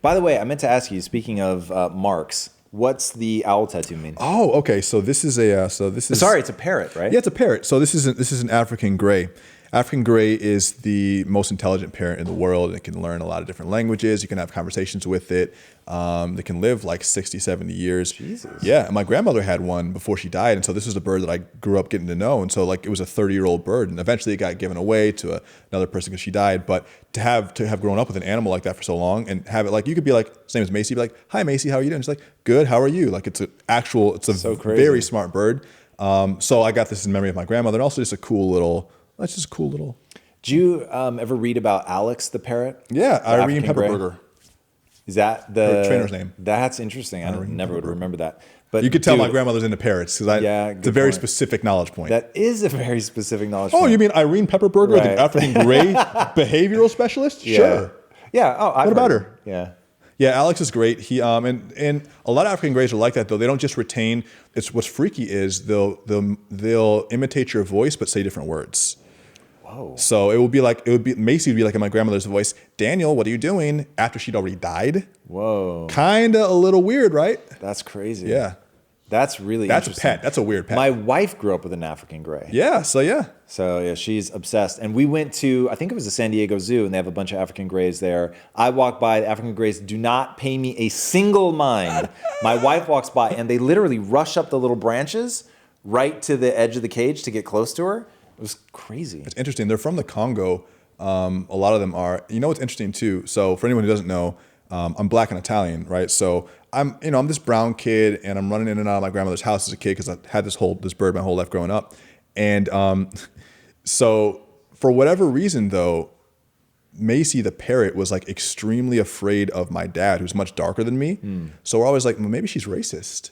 By the way, I meant to ask you, speaking of marks, what's the owl tattoo mean? Oh, okay. So this is Sorry, it's a parrot, right? Yeah, it's a parrot. So this is an African gray. African gray is the most intelligent parrot in the world. It can learn a lot of different languages. You can have conversations with it. They can live like 60, 70 years. Jesus. Yeah, and my grandmother had one before she died, and so this was a bird that I grew up getting to know. And so like it was a 30-year-old bird, and eventually it got given away to another person because she died. But to have grown up with an animal like that for so long and have it like, you could be like, his name is Macy, be like, hi Macy, how are you doing? She's like, good, how are you? Like it's a so very smart bird. So I got this in memory of my grandmother, and also just a cool little. That's just a cool little. Did you ever read about Alex the parrot? Yeah, Irene Pepperburger. Is that the trainer's name? That's interesting. I never would remember that. But you could tell my grandmother's into parrots because it's a very specific knowledge point. That is a very specific knowledge point. Oh, you mean Irene Pepperburger, right. The African gray behavioral specialist? Yeah. Sure. Yeah. Oh, what about her? Yeah. Yeah, Alex is great. He and a lot of African grays are like that though. They don't just retain. It's what's freaky is they'll imitate your voice but say different words. Whoa. So Macy would be like in my grandmother's voice, Daniel, what are you doing? After she'd already died. Whoa. Kinda a little weird, right? That's crazy. Yeah. That's really interesting. That's a pet. That's a weird pet. My wife grew up with an African gray. Yeah. So yeah, she's obsessed. And we went to, I think it was the San Diego Zoo, and they have a bunch of African grays there. I walk by, the African grays do not pay me a single mind. My wife walks by, and they literally rush up the little branches right to the edge of the cage to get close to her. It was crazy. It's interesting. They're from the Congo. A lot of them are. You know what's interesting too? So for anyone who doesn't know, I'm Black and Italian, right? So I'm this brown kid, and I'm running in and out of my grandmother's house as a kid because I had this bird my whole life growing up. And so for whatever reason though, Macy the parrot was like extremely afraid of my dad, who's much darker than me. So we're always like, well, maybe she's racist,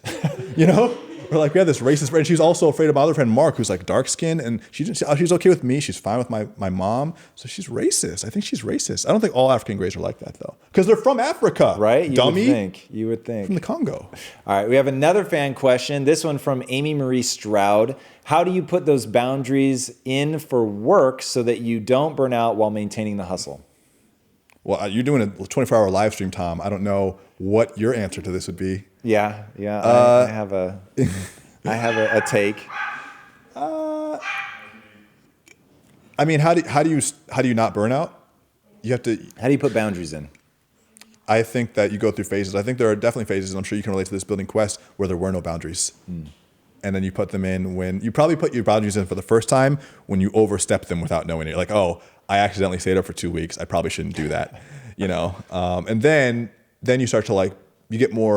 you know? Or like we had this racist friend. She's also afraid of my other friend Mark, who's like dark skinned, and she's okay with me. She's fine with my mom. So she's racist. I think she's racist. I don't think all African Greys are like that though, because they're from Africa, right? Dummy. You would think from the Congo. All right, we have another fan question. This one from Amy Marie Stroud. How do you put those boundaries in for work so that you don't burn out while maintaining the hustle? Well, you're doing a 24-hour live stream, Tom. I don't know what your answer to this would be. Yeah. I have a take. I mean, how do you not burn out? You have to. How do you put boundaries in? I think that you go through phases. I think there are definitely phases, and I'm sure you can relate to this building Quest, where there were no boundaries. And then you put them in when you probably put your boundaries in for the first time when you overstep them without knowing it. Like, oh, I accidentally stayed up for 2 weeks. I probably shouldn't do that, you know. And then you start to like you get more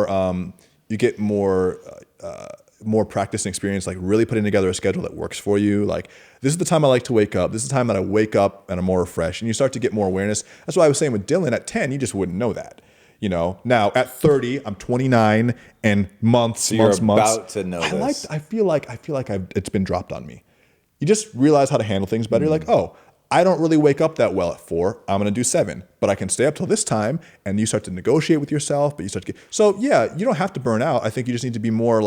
practice and experience, like really putting together a schedule that works for you. Like, this is the time I like to wake up. This is the time that I wake up and I'm more refreshed. And you start to get more awareness. That's why I was saying with Dylan at 10, you just wouldn't know that. You know, now at 30, I'm 29 and months. You're about to know this. I feel like it's been dropped on me. You just realize how to handle things better. You're like, oh, I don't really wake up that well at 4. I'm going to do 7, but I can stay up till this time. And you start to negotiate with yourself, but you start to get, so yeah, you don't have to burn out. I think you just need to be more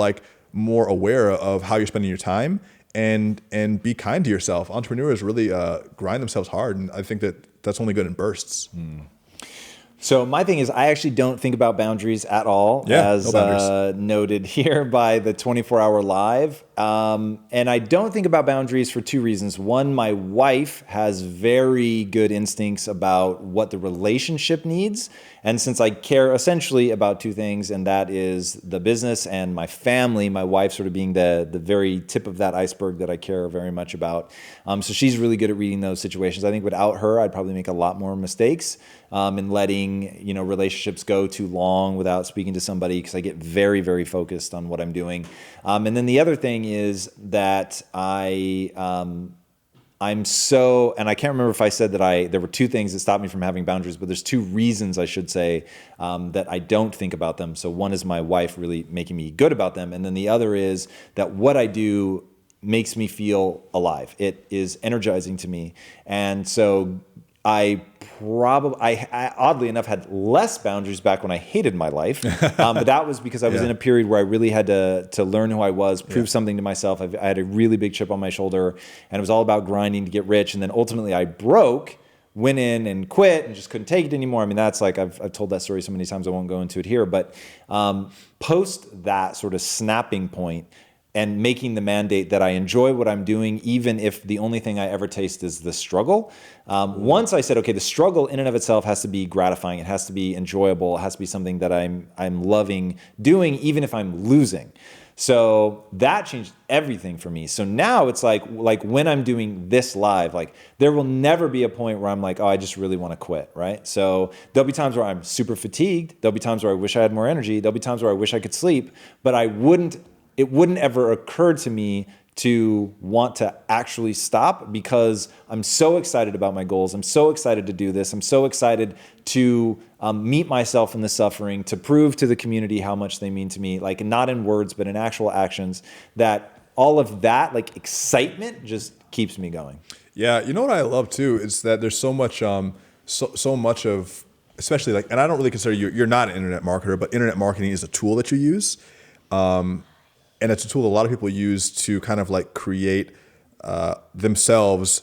aware of how you're spending your time and be kind to yourself. Entrepreneurs really grind themselves hard. And I think that's only good in bursts. So my thing is, I actually don't think about boundaries at all, as noted here by the 24-hour live. And I don't think about boundaries for 2 reasons. One, my wife has very good instincts about what the relationship needs. And since I care essentially about 2 things, and that is the business and my family, my wife sort of being the very tip of that iceberg that I care very much about. So she's really good at reading those situations. I think without her, I'd probably make a lot more mistakes in letting relationships go too long without speaking to somebody, because I get very, very focused on what I'm doing. And then the other thing is that I'm so, and I can't remember if I said that there were 2 things that stopped me from having boundaries, but there's 2 reasons I should say that I don't think about them. So one is my wife really making me good about them. And then the other is that what I do makes me feel alive. It is energizing to me. And so I oddly enough had less boundaries back when I hated my life, but that was because I was in a period where I really had to learn who I was, prove something to myself. I had a really big chip on my shoulder, and it was all about grinding to get rich. And then ultimately I broke, went in and quit, and just couldn't take it anymore. I mean, that's like I've told that story so many times I won't go into it here. But post that sort of snapping point, and making the mandate that I enjoy what I'm doing, even if the only thing I ever taste is the struggle. Once I said, okay, the struggle in and of itself has to be gratifying. It has to be enjoyable. It has to be something that I'm loving doing, even if I'm losing. So that changed everything for me. So now it's like when I'm doing this live, like there will never be a point where I'm like, oh, I just really want to quit, right? So there'll be times where I'm super fatigued. There'll be times where I wish I had more energy. There'll be times where I wish I could sleep, but it wouldn't ever occur to me to want to actually stop, because I'm so excited about my goals. I'm so excited to do this. I'm so excited to meet myself in the suffering, to prove to the community how much they mean to me, like not in words, but in actual actions, that all of that, like excitement, just keeps me going. Yeah. You know what I love too, is that there's so much, so much of, especially like, and I don't really consider you're not an internet marketer, but internet marketing is a tool that you use. And it's a tool that a lot of people use to kind of like create themselves,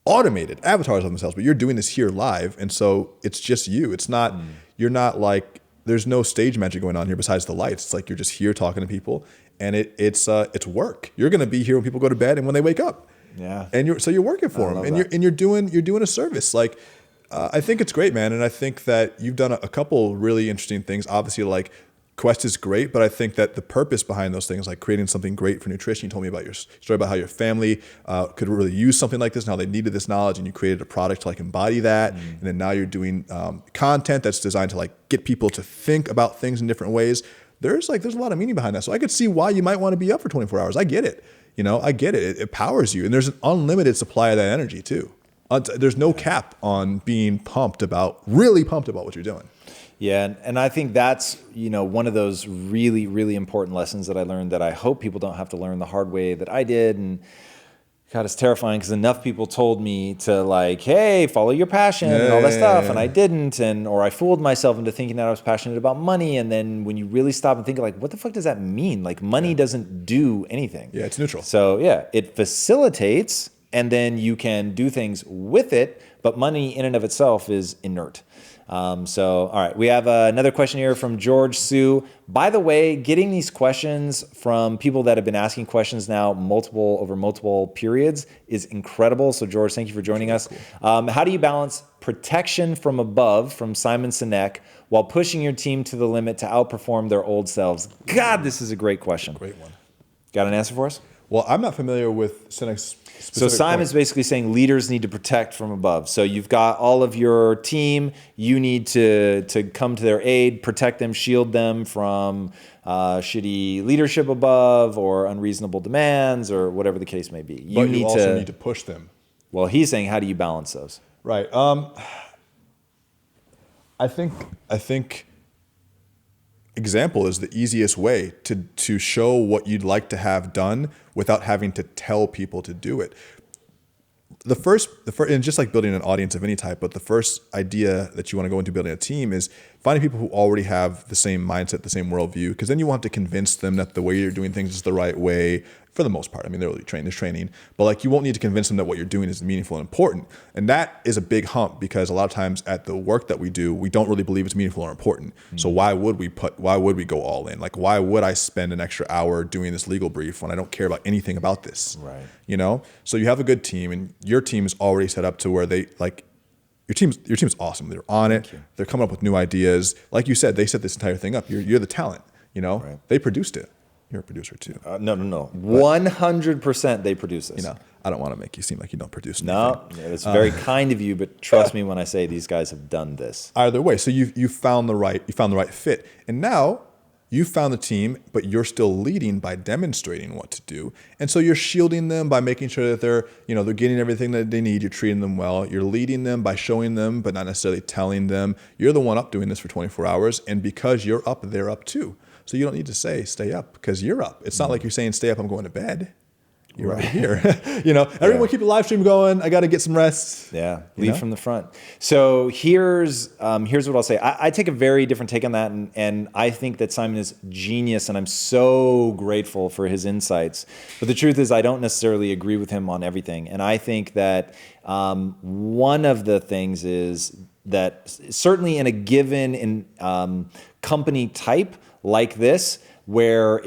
automated avatars of themselves. But you're doing this here live, and so it's just you. It's not you're not like, there's no stage magic going on here besides the lights. It's like you're just here talking to people, and it's work. You're gonna be here when people go to bed and when they wake up. Yeah. And you're working for them, and you're doing a service. Like I think it's great, man. And I think that you've done a couple really interesting things. Obviously, like Quest is great, but I think that the purpose behind those things, like creating something great for nutrition, you told me about your story about how your family could really use something like this and how they needed this knowledge, and you created a product to like embody that. And then now you're doing content that's designed to like get people to think about things in different ways. There's a lot of meaning behind that. So I could see why you might want to be up for 24 hours. I get it. I get it. It powers you. And there's an unlimited supply of that energy too. There's no cap on being really pumped about what you're doing. Yeah, and I think that's, one of those really, really important lessons that I learned that I hope people don't have to learn the hard way that I did. And God, it's terrifying because enough people told me to like, hey, follow your passion and all that stuff, and I didn't, or I fooled myself into thinking that I was passionate about money, and then when you really stop and think like, what the fuck does that mean? Like, money doesn't do anything. Yeah, it's neutral. So yeah, it facilitates, and then you can do things with it, but money in and of itself is inert. All right, we have another question here from George Sue. By the way, getting these questions from people that have been asking questions now over multiple periods is incredible. So George, thank you for joining us. Cool. How do you balance protection from above from Simonsen while pushing your team to the limit to outperform their old selves? God, this is a great question. Great one. Got an answer for us? Well, I'm not familiar with Senec's So Simon's basically saying leaders need to protect from above. So you've got all of your team. You need to come to their aid, protect them, shield them from shitty leadership above or unreasonable demands or whatever the case may be. You also need to push them. Well, he's saying, how do you balance those? Right. I think example is the easiest way to show what you'd like to have done without having to tell people to do it. The first, and just like building an audience of any type, but the first idea that you want to go into building a team is finding people who already have the same mindset, the same worldview, because then you want to convince them that the way you're doing things is the right way for the most part. I mean, they're really trained, there's training, but like you won't need to convince them that what you're doing is meaningful and important. And that is a big hump because a lot of times at the work that we do, we don't really believe it's meaningful or important. Mm-hmm. So why would we go all in? Like, why would I spend an extra hour doing this legal brief when I don't care about anything about this? Right. So you have a good team and your team is already set up to where they like, your team's awesome. They're on it. They're coming up with new ideas. Like you said, they set this entire thing up. You're the talent, Right. They produced it. You're a producer too. No. 100% they produce this. I don't want to make you seem like you don't produce anything. No, it's very kind of you, but trust me when I say these guys have done this. Either way, so you found the right fit, and now you found the team, but you're still leading by demonstrating what to do, and so you're shielding them by making sure that they're getting everything that they need. You're treating them well. You're leading them by showing them, but not necessarily telling them. You're the one up doing this for 24 hours, and because you're up, they're up too. So you don't need to say stay up because you're up. It's not like you're saying stay up, I'm going to bed. You're right here. Everyone keep the live stream going. I got to get some rest. Yeah, lead from the front. So here's what I'll say. I take a very different take on that, and I think that Simon is genius, and I'm so grateful for his insights. But the truth is, I don't necessarily agree with him on everything, and I think that one of the things is that certainly in a given company type like this, where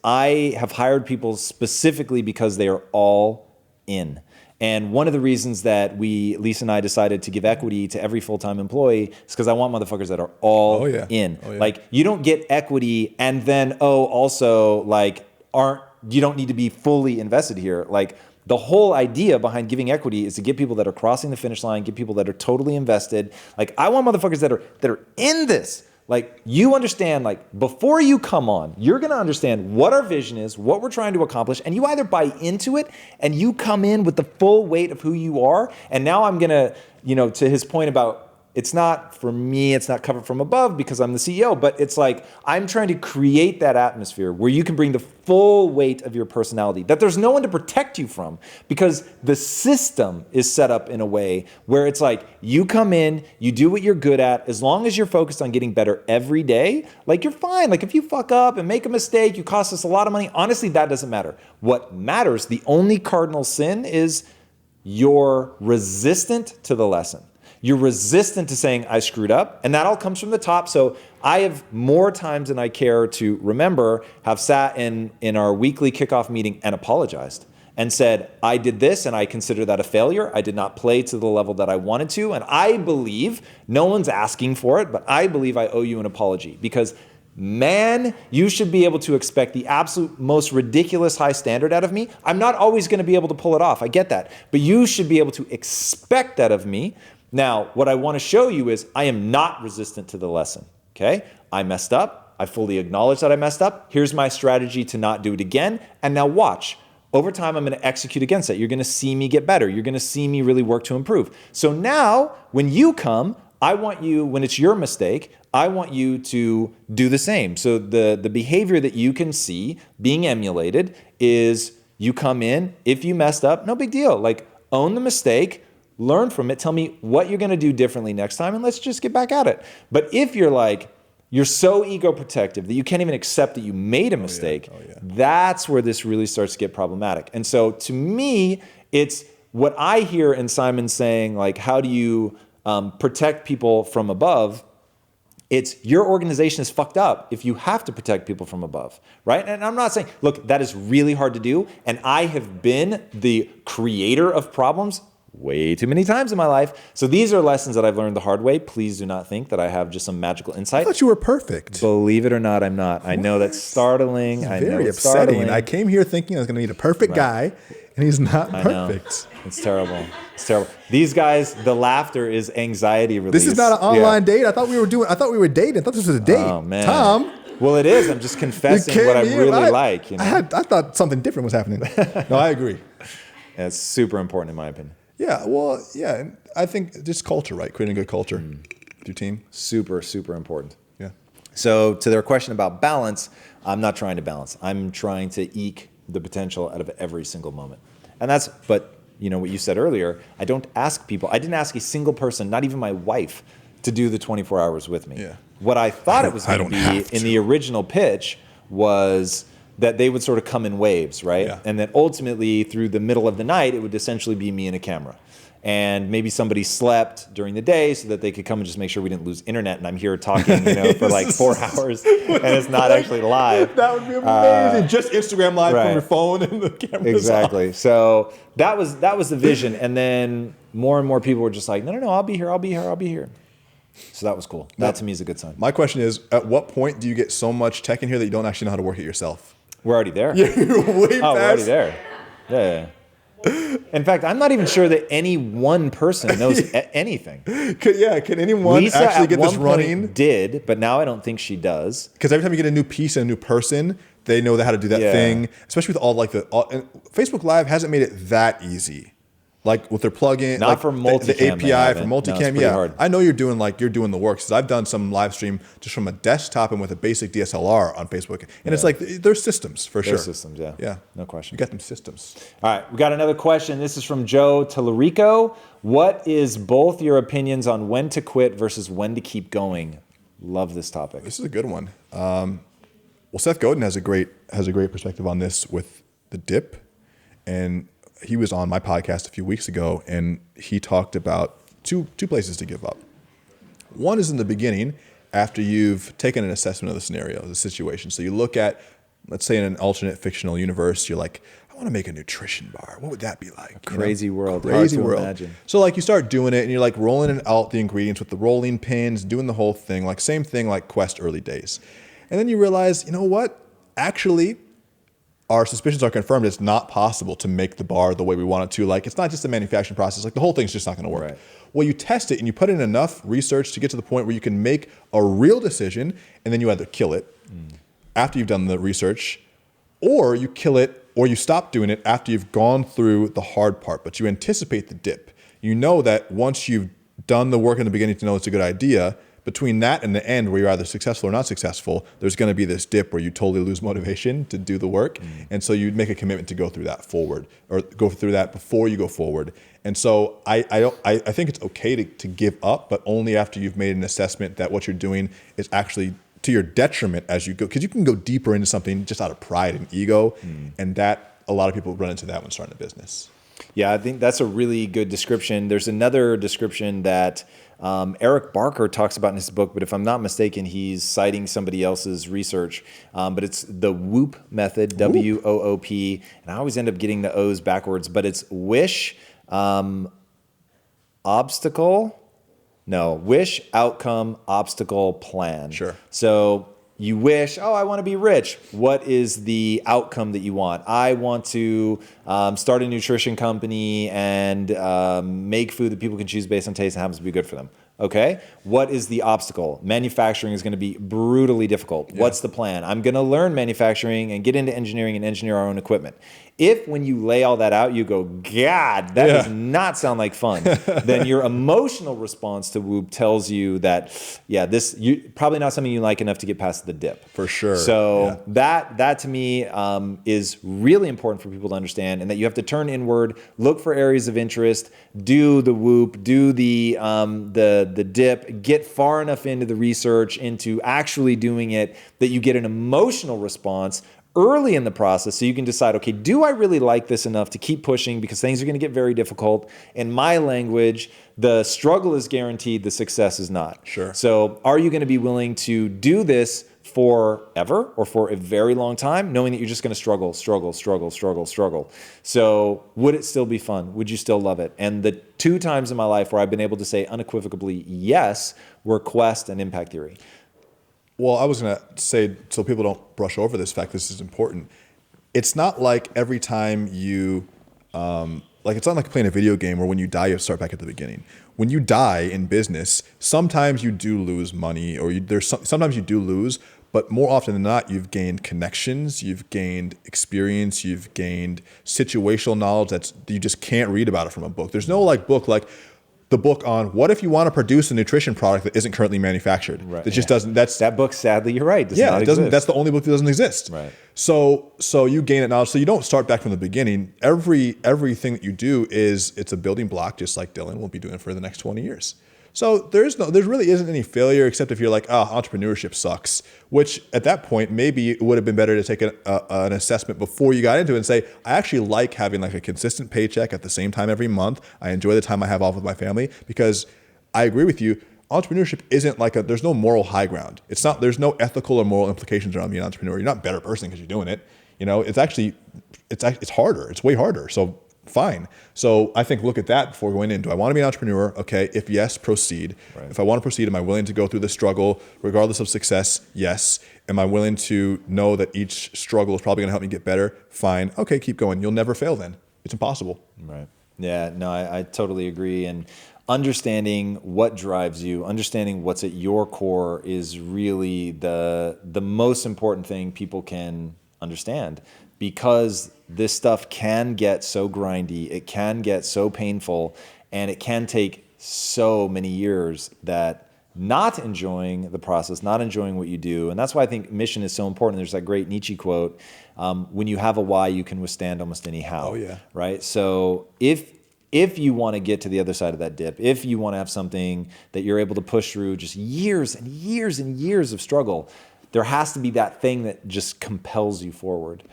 I have hired people specifically because they are all in. And one of the reasons that Lisa and I decided to give equity to every full-time employee is because I want motherfuckers that are all in. Oh, yeah. Like, you don't get equity and then, also like you don't need to be fully invested here. Like, the whole idea behind giving equity is to get people that are crossing the finish line, get people that are totally invested. Like, I want motherfuckers that are in this. Like, you understand, like, before you come on, you're going to understand what our vision is, what we're trying to accomplish, and you either buy into it and you come in with the full weight of who you are. And now I'm going to, to his point about it's not, for me, it's not covered from above because I'm the CEO, but it's like I'm trying to create that atmosphere where you can bring the full weight of your personality, that there's no one to protect you from, because the system is set up in a way where it's like you come in, you do what you're good at, as long as you're focused on getting better every day, like you're fine. Like if you fuck up and make a mistake, you cost us a lot of money. Honestly, that doesn't matter. What matters, the only cardinal sin is you're resistant to the lesson. You're resistant to saying, I screwed up. And that all comes from the top. So I have more times than I care to remember have sat in our weekly kickoff meeting and apologized and said, I did this and I consider that a failure. I did not play to the level that I wanted to. And I believe, no one's asking for it, but I believe I owe you an apology, because man, you should be able to expect the absolute most ridiculous high standard out of me. I'm not always going to be able to pull it off. I get that. But you should be able to expect that of me. Now, what I want to show you is I am not resistant to the lesson, okay? I messed up. I fully acknowledge that I messed up. Here's my strategy to not do it again. And now watch. Over time, I'm going to execute against that. You're going to see me get better. You're going to see me really work to improve. So now, when you come, I want you, when it's your mistake, I want you to do the same. So the behavior that you can see being emulated is you come in, if you messed up, no big deal. Like, own the mistake, learn from it, tell me what you're gonna do differently next time, and let's just get back at it. But if you're like, you're so ego protective that you can't even accept that you made a mistake, that's where this really starts to get problematic. And so to me, it's what I hear in Simon saying, like, how do you protect people from above? It's your organization is fucked up if you have to protect people from above, right? And I'm not saying, look, that is really hard to do. And I have been the creator of problems way too many times in my life. So these are lessons that I've learned the hard way. Please do not think that I have just some magical insight. I thought you were perfect. Believe it or not, I'm not. I know that's startling. I know Very it's upsetting. startling. I came here thinking I was going to meet a perfect guy, and he's not perfect. It's terrible. It's terrible. These guys, the laughter is anxiety release. This is not an online date. I thought we were dating. I thought this was a date. Oh, man. Tom. Well, it is. I'm just confessing what I really like. You know? I thought something different was happening. No, I agree. Yeah, it's super important in my opinion. Yeah, well, yeah. And I think just culture, right? Creating a good culture with your team. Super, super important. Yeah. So to their question about balance, I'm not trying to balance. I'm trying to eke the potential out of every single moment. And that's, but you know what you said earlier, I don't ask people, I didn't ask a single person, not even my wife, to do the 24 hours with me. Yeah. What I thought it was going to be in the original pitch was that they would sort of come in waves, right? Yeah. And then ultimately through the middle of the night, it would essentially be me and a camera. And maybe somebody slept during the day so that they could come and just make sure we didn't lose internet. And I'm here talking, you know, for like 4 hours, and it's not actually live. That would be amazing. Just Instagram live from your phone and the camera. Exactly. Off. So that was the vision. And then more and more people were just like, no, I'll be here. So that was cool. That to me is a good sign. My question is, at what point do you get so much tech in here that you don't actually know how to work it yourself? We're already there. Yeah, you're way past. We're already there. Yeah. In fact, I'm not even sure that any one person knows anything. Can anyone Lisa actually get at this one running? Point did, but now I don't think she does. Because every time you get a new piece and a new person, they know how to do that thing. Especially with and Facebook Live hasn't made it that easy. Like with their plugin, Not like for multicam, the API for multicam. No, it's pretty hard. I know you're doing the work. Because I've done some live stream just from a desktop and with a basic DSLR on Facebook, and it's like there's systems for sure. There's systems, yeah, no question. You got them systems. All right, we got another question. This is from Joe Tallarico. What is both your opinions on when to quit versus when to keep going? Love this topic. This is a good one. Well, Seth Godin has a great perspective on this with the dip, and he was on my podcast a few weeks ago, and he talked about two places to give up. One is in the beginning, after you've taken an assessment of the scenario, the situation. So you look at, let's say in an alternate fictional universe, you're like, I want to make a nutrition bar. What would that be like? Crazy world. Crazy Hard to world. imagine. So like you start doing it, and you're like rolling out the ingredients with the rolling pins, doing the whole thing, like same thing like Quest early days. And then you realize, you know what? Actually, our suspicions are confirmed. It's not possible to make the bar the way we want it to. Like, it's not just the manufacturing process. Like, the whole thing's just not going to work. Right. Well, you test it and you put in enough research to get to the point where you can make a real decision, and then you either kill it after you've done the research, or you kill it, or you stop doing it after you've gone through the hard part. But you anticipate the dip. You know that once you've done the work in the beginning to know it's a good idea, between that and the end where you're either successful or not successful, there's going to be this dip where you totally lose motivation to do the work. And so you'd make a commitment to go through that forward, or go through that before you go forward. And so I think it's okay to give up, but only after you've made an assessment that what you're doing is actually to your detriment as you go. Because you can go deeper into something just out of pride and ego. And that, a lot of people run into that when starting a business. Yeah, I think that's a really good description. There's another description that Eric Barker talks about in his book, but if I'm not mistaken, he's citing somebody else's research. But it's the Woop Method, W-O-O-P, and I always end up getting the O's backwards, but it's wish, wish, outcome, obstacle, plan. Sure. So you wish, I want to be rich. What is the outcome that you want? I want to start a nutrition company and make food that people can choose based on taste and happens to be good for them. Okay. What is the obstacle? Manufacturing is going to be brutally difficult. Yeah. What's the plan? I'm going to learn manufacturing and get into engineering and engineer our own equipment. If when you lay all that out, you go, God, that does not sound like fun, then your emotional response to Woop tells you that, probably not something you like enough to get past the dip. For sure. So that to me is really important for people to understand, and that you have to turn inward, look for areas of interest, do the Woop, do the dip, get far enough into the research, into actually doing it, that you get an emotional response early in the process, so you can decide, okay, do I really like this enough to keep pushing, because things are going to get very difficult. In my language, the struggle is guaranteed, the success is not. Sure. So are you going to be willing to do this forever or for a very long time, knowing that you're just going to struggle? So would it still be fun? Would you still love it? And the 2 times in my life where I've been able to say unequivocally yes were Quest and Impact Theory. Well, I was going to say, so people don't brush over this fact, this is important. It's not like every time you, it's not like playing a video game where when you die, you have to start back at the beginning. When you die in business, sometimes you do lose money, or sometimes you do lose, but more often than not, you've gained connections, you've gained experience, you've gained situational knowledge that you just can't read about it from a book. There's no book like the book on what if you want to produce a nutrition product that isn't currently manufactured. Right. It just doesn't. That book, sadly, you're right, does not it doesn't. exist. That's the only book that doesn't exist. Right. So you gain it knowledge. So you don't start back from the beginning. Everything that you do it's a building block, just like Dylan will be doing for the next 20 years. So there really isn't any failure, except if you're like, entrepreneurship sucks, which at that point, maybe it would have been better to take an assessment before you got into it and say, I actually like having a consistent paycheck at the same time every month. I enjoy the time I have off with my family, because I agree with you. Entrepreneurship isn't there's no moral high ground. There's no ethical or moral implications around being an entrepreneur. You're not a better person because you're doing it. It's harder. It's way harder. So fine. So I think look at that before going in. Do I want to be an entrepreneur? Okay. If yes, proceed. Right. If I want to proceed, am I willing to go through the struggle regardless of success? Yes. Am I willing to know that each struggle is probably going to help me get better? Fine. Okay, keep going. You'll never fail then. It's impossible. Right. Yeah, no, I totally agree. And understanding what drives you, understanding what's at your core is really the most important thing people can understand, because this stuff can get so grindy, it can get so painful, and it can take so many years that not enjoying the process, not enjoying what you do. And that's why I think mission is so important. There's that great Nietzsche quote, when you have a why, you can withstand almost any how. Oh, yeah. Right? So if you want to get to the other side of that dip, if you want to have something that you're able to push through just years and years and years of struggle, there has to be that thing that just compels you forward.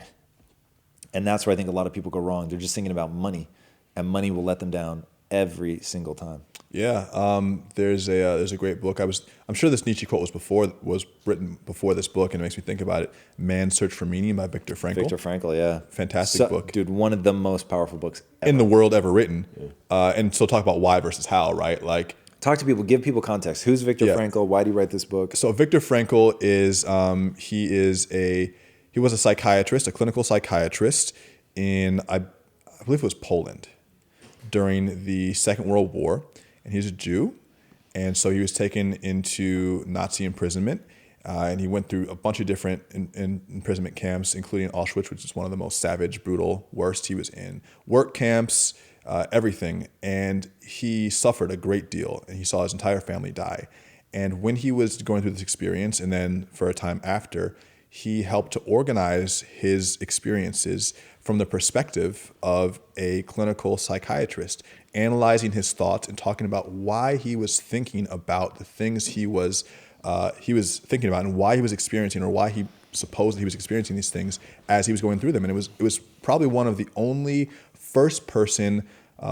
And that's where I think a lot of people go wrong. They're just thinking about money, and money will let them down every single time. Yeah, there's a great book. I'm sure this Nietzsche quote was written before this book, and it makes me think about it. Man's Search for Meaning by Viktor Frankl. Viktor Frankl, yeah, fantastic book, dude. One of the most powerful books ever in the world ever written. Yeah. And so talk about why versus how, right? Talk to people, give people context. Who's Viktor Frankl? Why did he write this book? So Viktor Frankl is he was a psychiatrist, a clinical psychiatrist in I believe it was Poland during the Second World War. And he's a Jew, and so he was taken into Nazi imprisonment, and he went through a bunch of different imprisonment camps, including Auschwitz, which is one of the most savage, brutal, worst. He was in work camps, everything, and he suffered a great deal, and he saw his entire family die. And when he was going through this experience, and then for a time after, he helped to organize his experiences from the perspective of a clinical psychiatrist, analyzing his thoughts and talking about why he was thinking about the things he was thinking about, and why he was experiencing, or why he supposed that he was experiencing these things as he was going through them. And it was probably one of the only first-person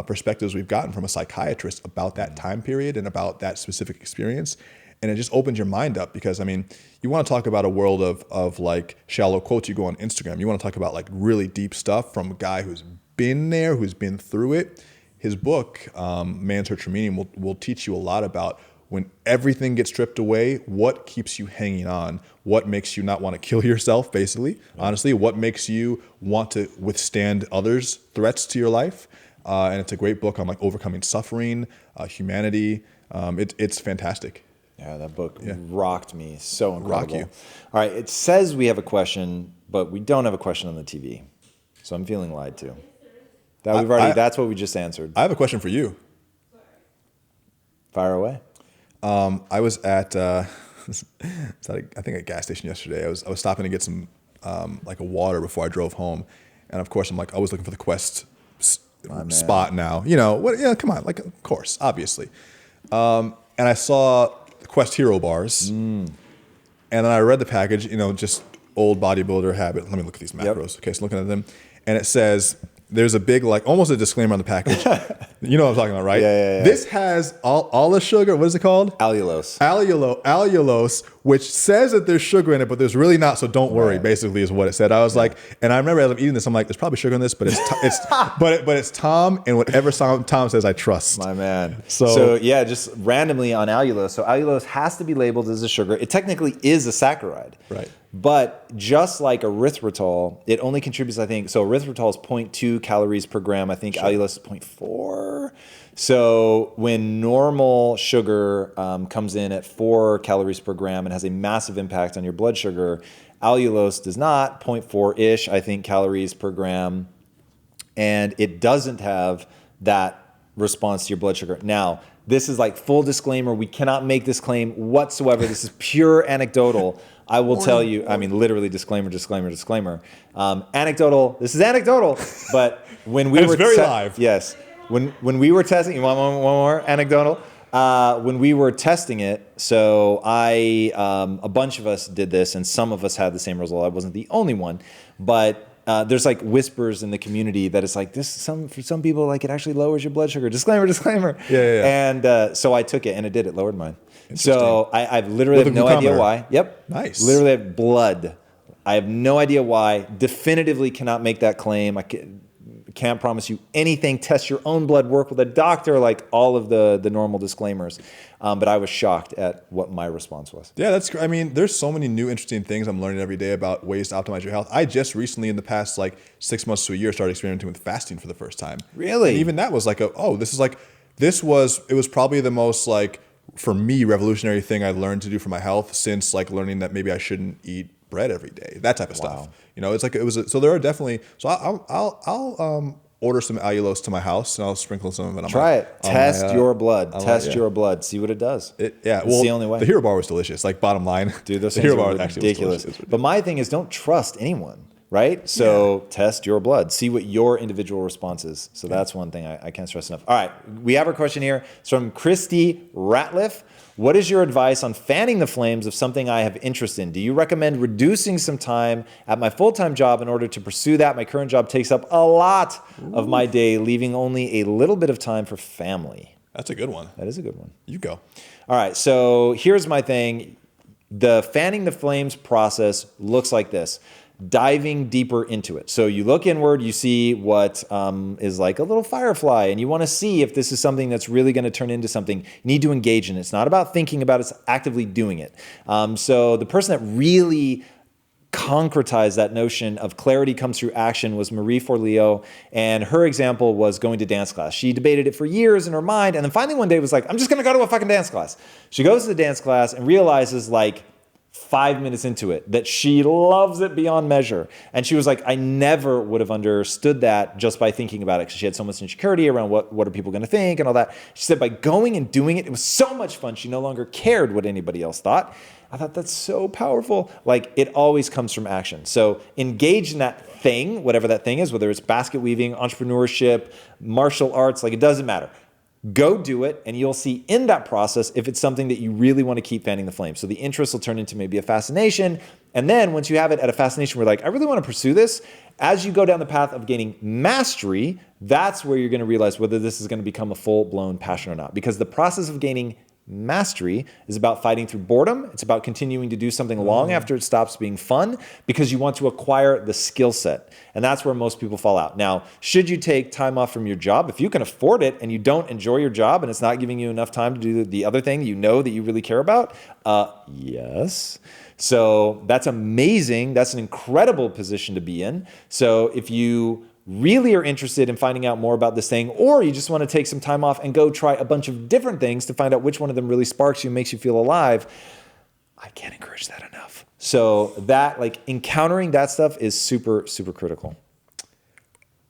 perspectives we've gotten from a psychiatrist about that time period and about that specific experience. And it just opens your mind up, because you want to talk about a world of shallow quotes. You go on Instagram, you want to talk about really deep stuff from a guy who's been there, who's been through it. His book, Man's Search for Meaning, will teach you a lot about when everything gets stripped away, what keeps you hanging on, what makes you not want to kill yourself, basically, honestly, what makes you want to withstand others' threats to your life. And it's a great book on overcoming suffering, humanity. It's fantastic. Yeah, that book rocked me. So incredible. Rock you. All right, it says we have a question, but we don't have a question on the TV. So I'm feeling lied to. That's what we just answered. I have a question for you. Fire away. I was at I think a gas station yesterday. I was stopping to get some like a water before I drove home, and of course I'm like always looking for the Quest spot now. You know what? Yeah, come on, like of course, obviously. And I saw Quest Hero bars, and then I read the package. You know, just old bodybuilder habit. Let me look at these macros. Yep. Okay, so looking at them, and it says. There's a big, like, almost a disclaimer on the package. You know what I'm talking about, right? Yeah. This has all the sugar. What is it called? Allulose. Allulose, which says that there's sugar in it, but there's really not. So don't worry. Right. Basically, is what it said. I was like, and I remember as I'm eating this, I'm like, there's probably sugar in this, but it's Tom, and whatever Tom says, I trust. My man. So yeah, just randomly on allulose. So allulose has to be labeled as a sugar. It technically is a saccharide. Right. But just like erythritol, it only contributes, I think, so erythritol is 0.2 calories per gram. I think allulose is 0.4. So when normal sugar comes in at 4 calories per gram and has a massive impact on your blood sugar, allulose does not, 0.4-ish, I think, calories per gram. And it doesn't have that response to your blood sugar. Now, this is like full disclaimer. We cannot make this claim whatsoever. This is pure anecdotal. I will tell you, I mean, literally disclaimer. Anecdotal, this is anecdotal, but when we were very live. Yes. When we were testing, you want one more anecdotal? When we were testing it, so a bunch of us did this and some of us had the same result. I wasn't the only one, but there's like whispers in the community that it's like for some people, like it actually lowers your blood sugar. Disclaimer. Yeah. And so I took it and it lowered mine. So I've literally have no idea why. Yep. Nice. Literally have blood. I have no idea why. Definitively cannot make that claim. I can't promise you anything. Test your own blood, work with a doctor, like all of the normal disclaimers. But I was shocked at what my response was. Yeah, I mean, there's so many new interesting things I'm learning every day about ways to optimize your health. I just recently, in the past like 6 months to a year, started experimenting with fasting for the first time. Really? And even that was like it was probably the most like, for me, revolutionary thing I learned to do for my health since like learning that maybe I shouldn't eat bread every day, that type of stuff. You know, it's like so there are definitely. So I'll order some allulose to my house and I'll sprinkle some of it on Try it. Test your blood. Test your blood. See what it does. It's the only way. The Hero Bar was delicious. Like bottom line, dude, those the things Hero are Bar ridiculous. Was but my thing is, don't trust anyone. Right? So test your blood. See what your individual response is. So that's one thing I can't stress enough. All right. We have a question here. It's from Christy Ratliff. What is your advice on fanning the flames of something I have interest in? Do you recommend reducing some time at my full-time job in order to pursue that? My current job takes up a lot of my day, leaving only a little bit of time for family. That's a good one. That is a good one. You go. All right. So here's my thing. The fanning the flames process looks like this. Diving deeper into it. So you look inward, you see what is like a little firefly, and you want to see if this is something that's really going to turn into something. You need to engage in it. It's not about thinking about it, it's actively doing it. So the person that really concretized that notion of clarity comes through action was Marie Forleo, and her example was going to dance class. She debated it for years in her mind, and then finally one day was like, I'm just going to go to a fucking dance class. She goes to the dance class and realizes like 5 minutes into it that she loves it beyond measure. And she was like, I never would have understood that just by thinking about it, because she had so much insecurity around what are people going to think and all that. She said by going and doing it, it was so much fun. She no longer cared what anybody else thought. I thought that's so powerful. Like, it always comes from action. So engage in that thing, whatever that thing is, whether it's basket weaving, entrepreneurship, martial arts, like it doesn't matter. Go do it, and you'll see in that process if it's something that you really want to keep fanning the flame. So the interest will turn into maybe a fascination. And then once you have it at a fascination where like, I really want to pursue this, as you go down the path of gaining mastery, that's where you're going to realize whether this is going to become a full-blown passion or not. Because the process of gaining mastery is about fighting through boredom. It's about continuing to do something long after it stops being fun, because you want to acquire the skill set. And that's where most people fall out. Now, should you take time off from your job? If you can afford it and you don't enjoy your job and it's not giving you enough time to do the other thing you know that you really care about, yes. So that's amazing. That's an incredible position to be in. So if you really are interested in finding out more about this thing, or you just want to take some time off and go try a bunch of different things to find out which one of them really sparks you and makes you feel alive, I can't encourage that enough. So that, like, encountering that stuff is super, super critical.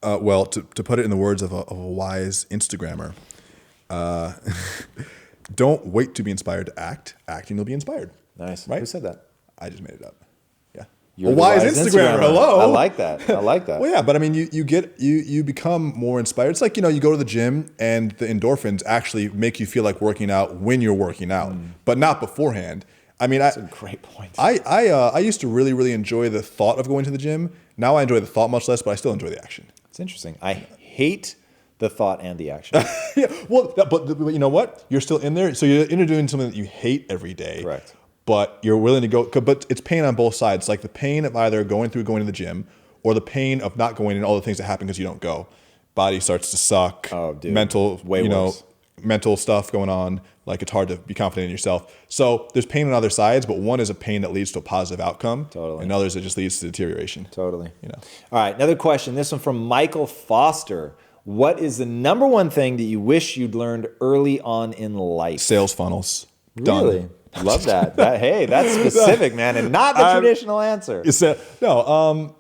Well, to put it in the words of a wise Instagrammer, don't wait to be inspired to act. Acting will be inspired. Nice. Right? Who said that? I just made it up. Yeah. You're a the wise Instagrammer. Hello. I like that. I like that. Well, yeah, but I mean, you become more inspired. It's like, you go to the gym and the endorphins actually make you feel like working out when you're working out, but not beforehand. I mean, That's a great point. I used to really, really enjoy the thought of going to the gym. Now I enjoy the thought much less, but I still enjoy the action. It's interesting. I hate the thought and the action. Yeah, well, but you know what? You're still in there, so you're doing something that you hate every day. Correct. But you're willing to go. But it's pain on both sides. Like the pain of either going to the gym, or the pain of not going, and all the things that happen because you don't go. Body starts to suck. Oh, dude. Mental, Way worse. mental stuff going on. Like it's hard to be confident in yourself. So there's pain on other sides, but one is a pain that leads to a positive outcome. Totally. And others that just leads to deterioration. Totally. All right, another question. This one from Michael Foster. What is the number one thing that you wish you'd learned early on in life? Sales funnels. Done. Really? Love that. Hey, that's specific, man, and not the traditional answer. Well,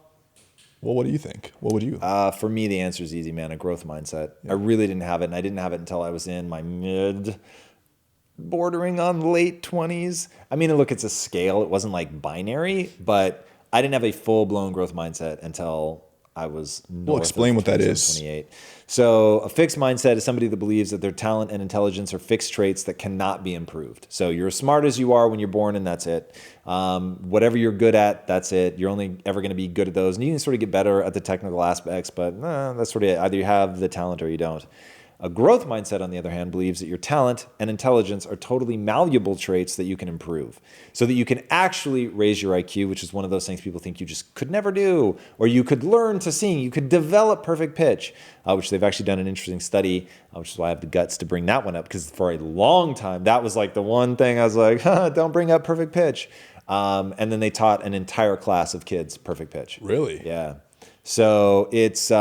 what do you think? What would you? For me, the answer is easy, man. A growth mindset. Yeah. I really didn't have it, and I didn't have it until I was in my bordering on late 20s. I mean, look, it's a scale. It wasn't like binary, but I didn't have a full-blown growth mindset until I was north explain what that is. 28. So a fixed mindset is somebody that believes that their talent and intelligence are fixed traits that cannot be improved. So you're as smart as you are when you're born, and that's it. Whatever you're good at, that's it. You're only ever going to be good at those. And you can sort of get better at the technical aspects, but that's sort of it. Either you have the talent or you don't. A growth mindset, on the other hand, believes that your talent and intelligence are totally malleable traits that you can improve so that you can actually raise your IQ, which is one of those things people think you just could never do, or you could learn to sing, you could develop perfect pitch, which they've actually done an interesting study, which is why I have the guts to bring that one up, because for a long time, that was like the one thing I was like, don't bring up perfect pitch. And then they taught an entire class of kids perfect pitch. Really? Yeah. So it's,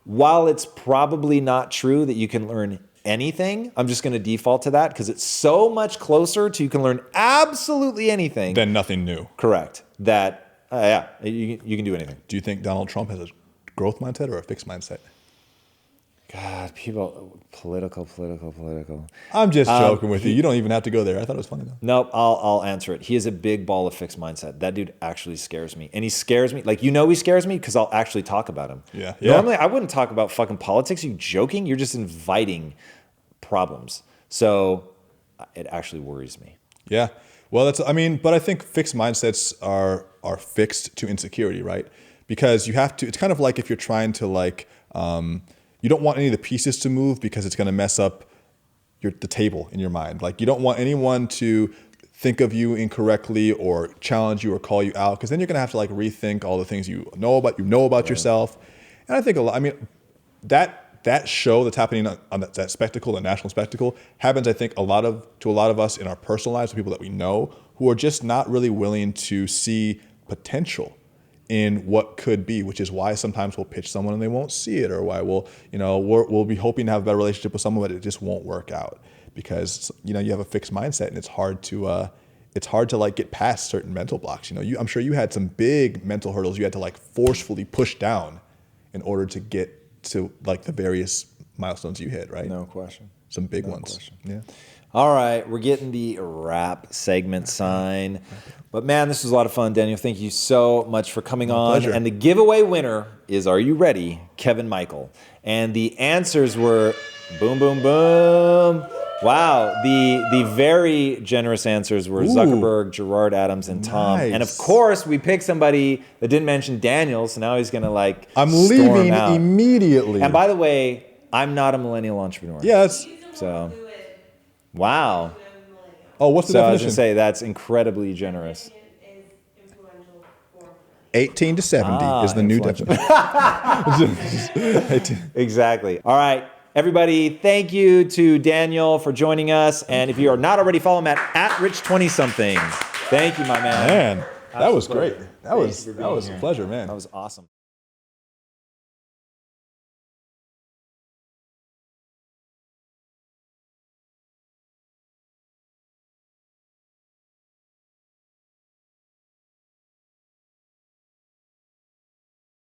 while it's probably not true that you can learn anything, I'm just going to default to that because it's so much closer to you can learn absolutely anything. Then nothing new. Correct. That, you can do anything. Do you think Donald Trump has a growth mindset or a fixed mindset? God, people, political. I'm just joking with you. You don't even have to go there. I thought it was funny though. Nope, I'll answer it. He is a big ball of fixed mindset. That dude actually scares me. And he scares me. Like, he scares me because I'll actually talk about him. Yeah. Normally, I wouldn't talk about fucking politics. You joking? You're just inviting problems. So it actually worries me. Yeah. Well, but I think fixed mindsets are fixed to insecurity, right? Because you have to, it's kind of like if you're trying to you don't want any of the pieces to move because it's going to mess up the table in your mind. Like you don't want anyone to think of you incorrectly or challenge you or call you out, because then you're going to have to rethink all the things you know about yourself. And I think that show that's happening on that spectacle, the national spectacle, happens, I think, to a lot of us in our personal lives, the people that we know, who are just not really willing to see potential in what could be, which is why sometimes we'll pitch someone and they won't see it, or why we'll be hoping to have a better relationship with someone, but it just won't work out because you have a fixed mindset, and it's hard to get past certain mental blocks. I'm sure you had some big mental hurdles you had to forcefully push down in order to get to the various milestones you hit, right? No question. Some big ones. Question. Yeah. All right, we're getting the wrap segment sign. But man, this was a lot of fun, Daniel. Thank you so much for coming on. Pleasure. And the giveaway winner is, are you ready, Kevin Michael? And the answers were boom, boom, boom. Wow, the very generous answers were Zuckerberg, Gerard Adams, and Tom. Nice. And of course, we picked somebody that didn't mention Daniel, so now he's gonna I'm storm leaving out. immediately. And by the way, I'm not a millennial entrepreneur. Yes. So, wow. Oh, what's the So I was definition? gonna say that's incredibly generous. 18 to 70 is the new definition. Exactly. All right. Everybody, thank you to Daniel for joining us. And if you are not already, follow him at Rich20something. Thank you, my man. Man, that was great. That was a a pleasure, man. That was awesome.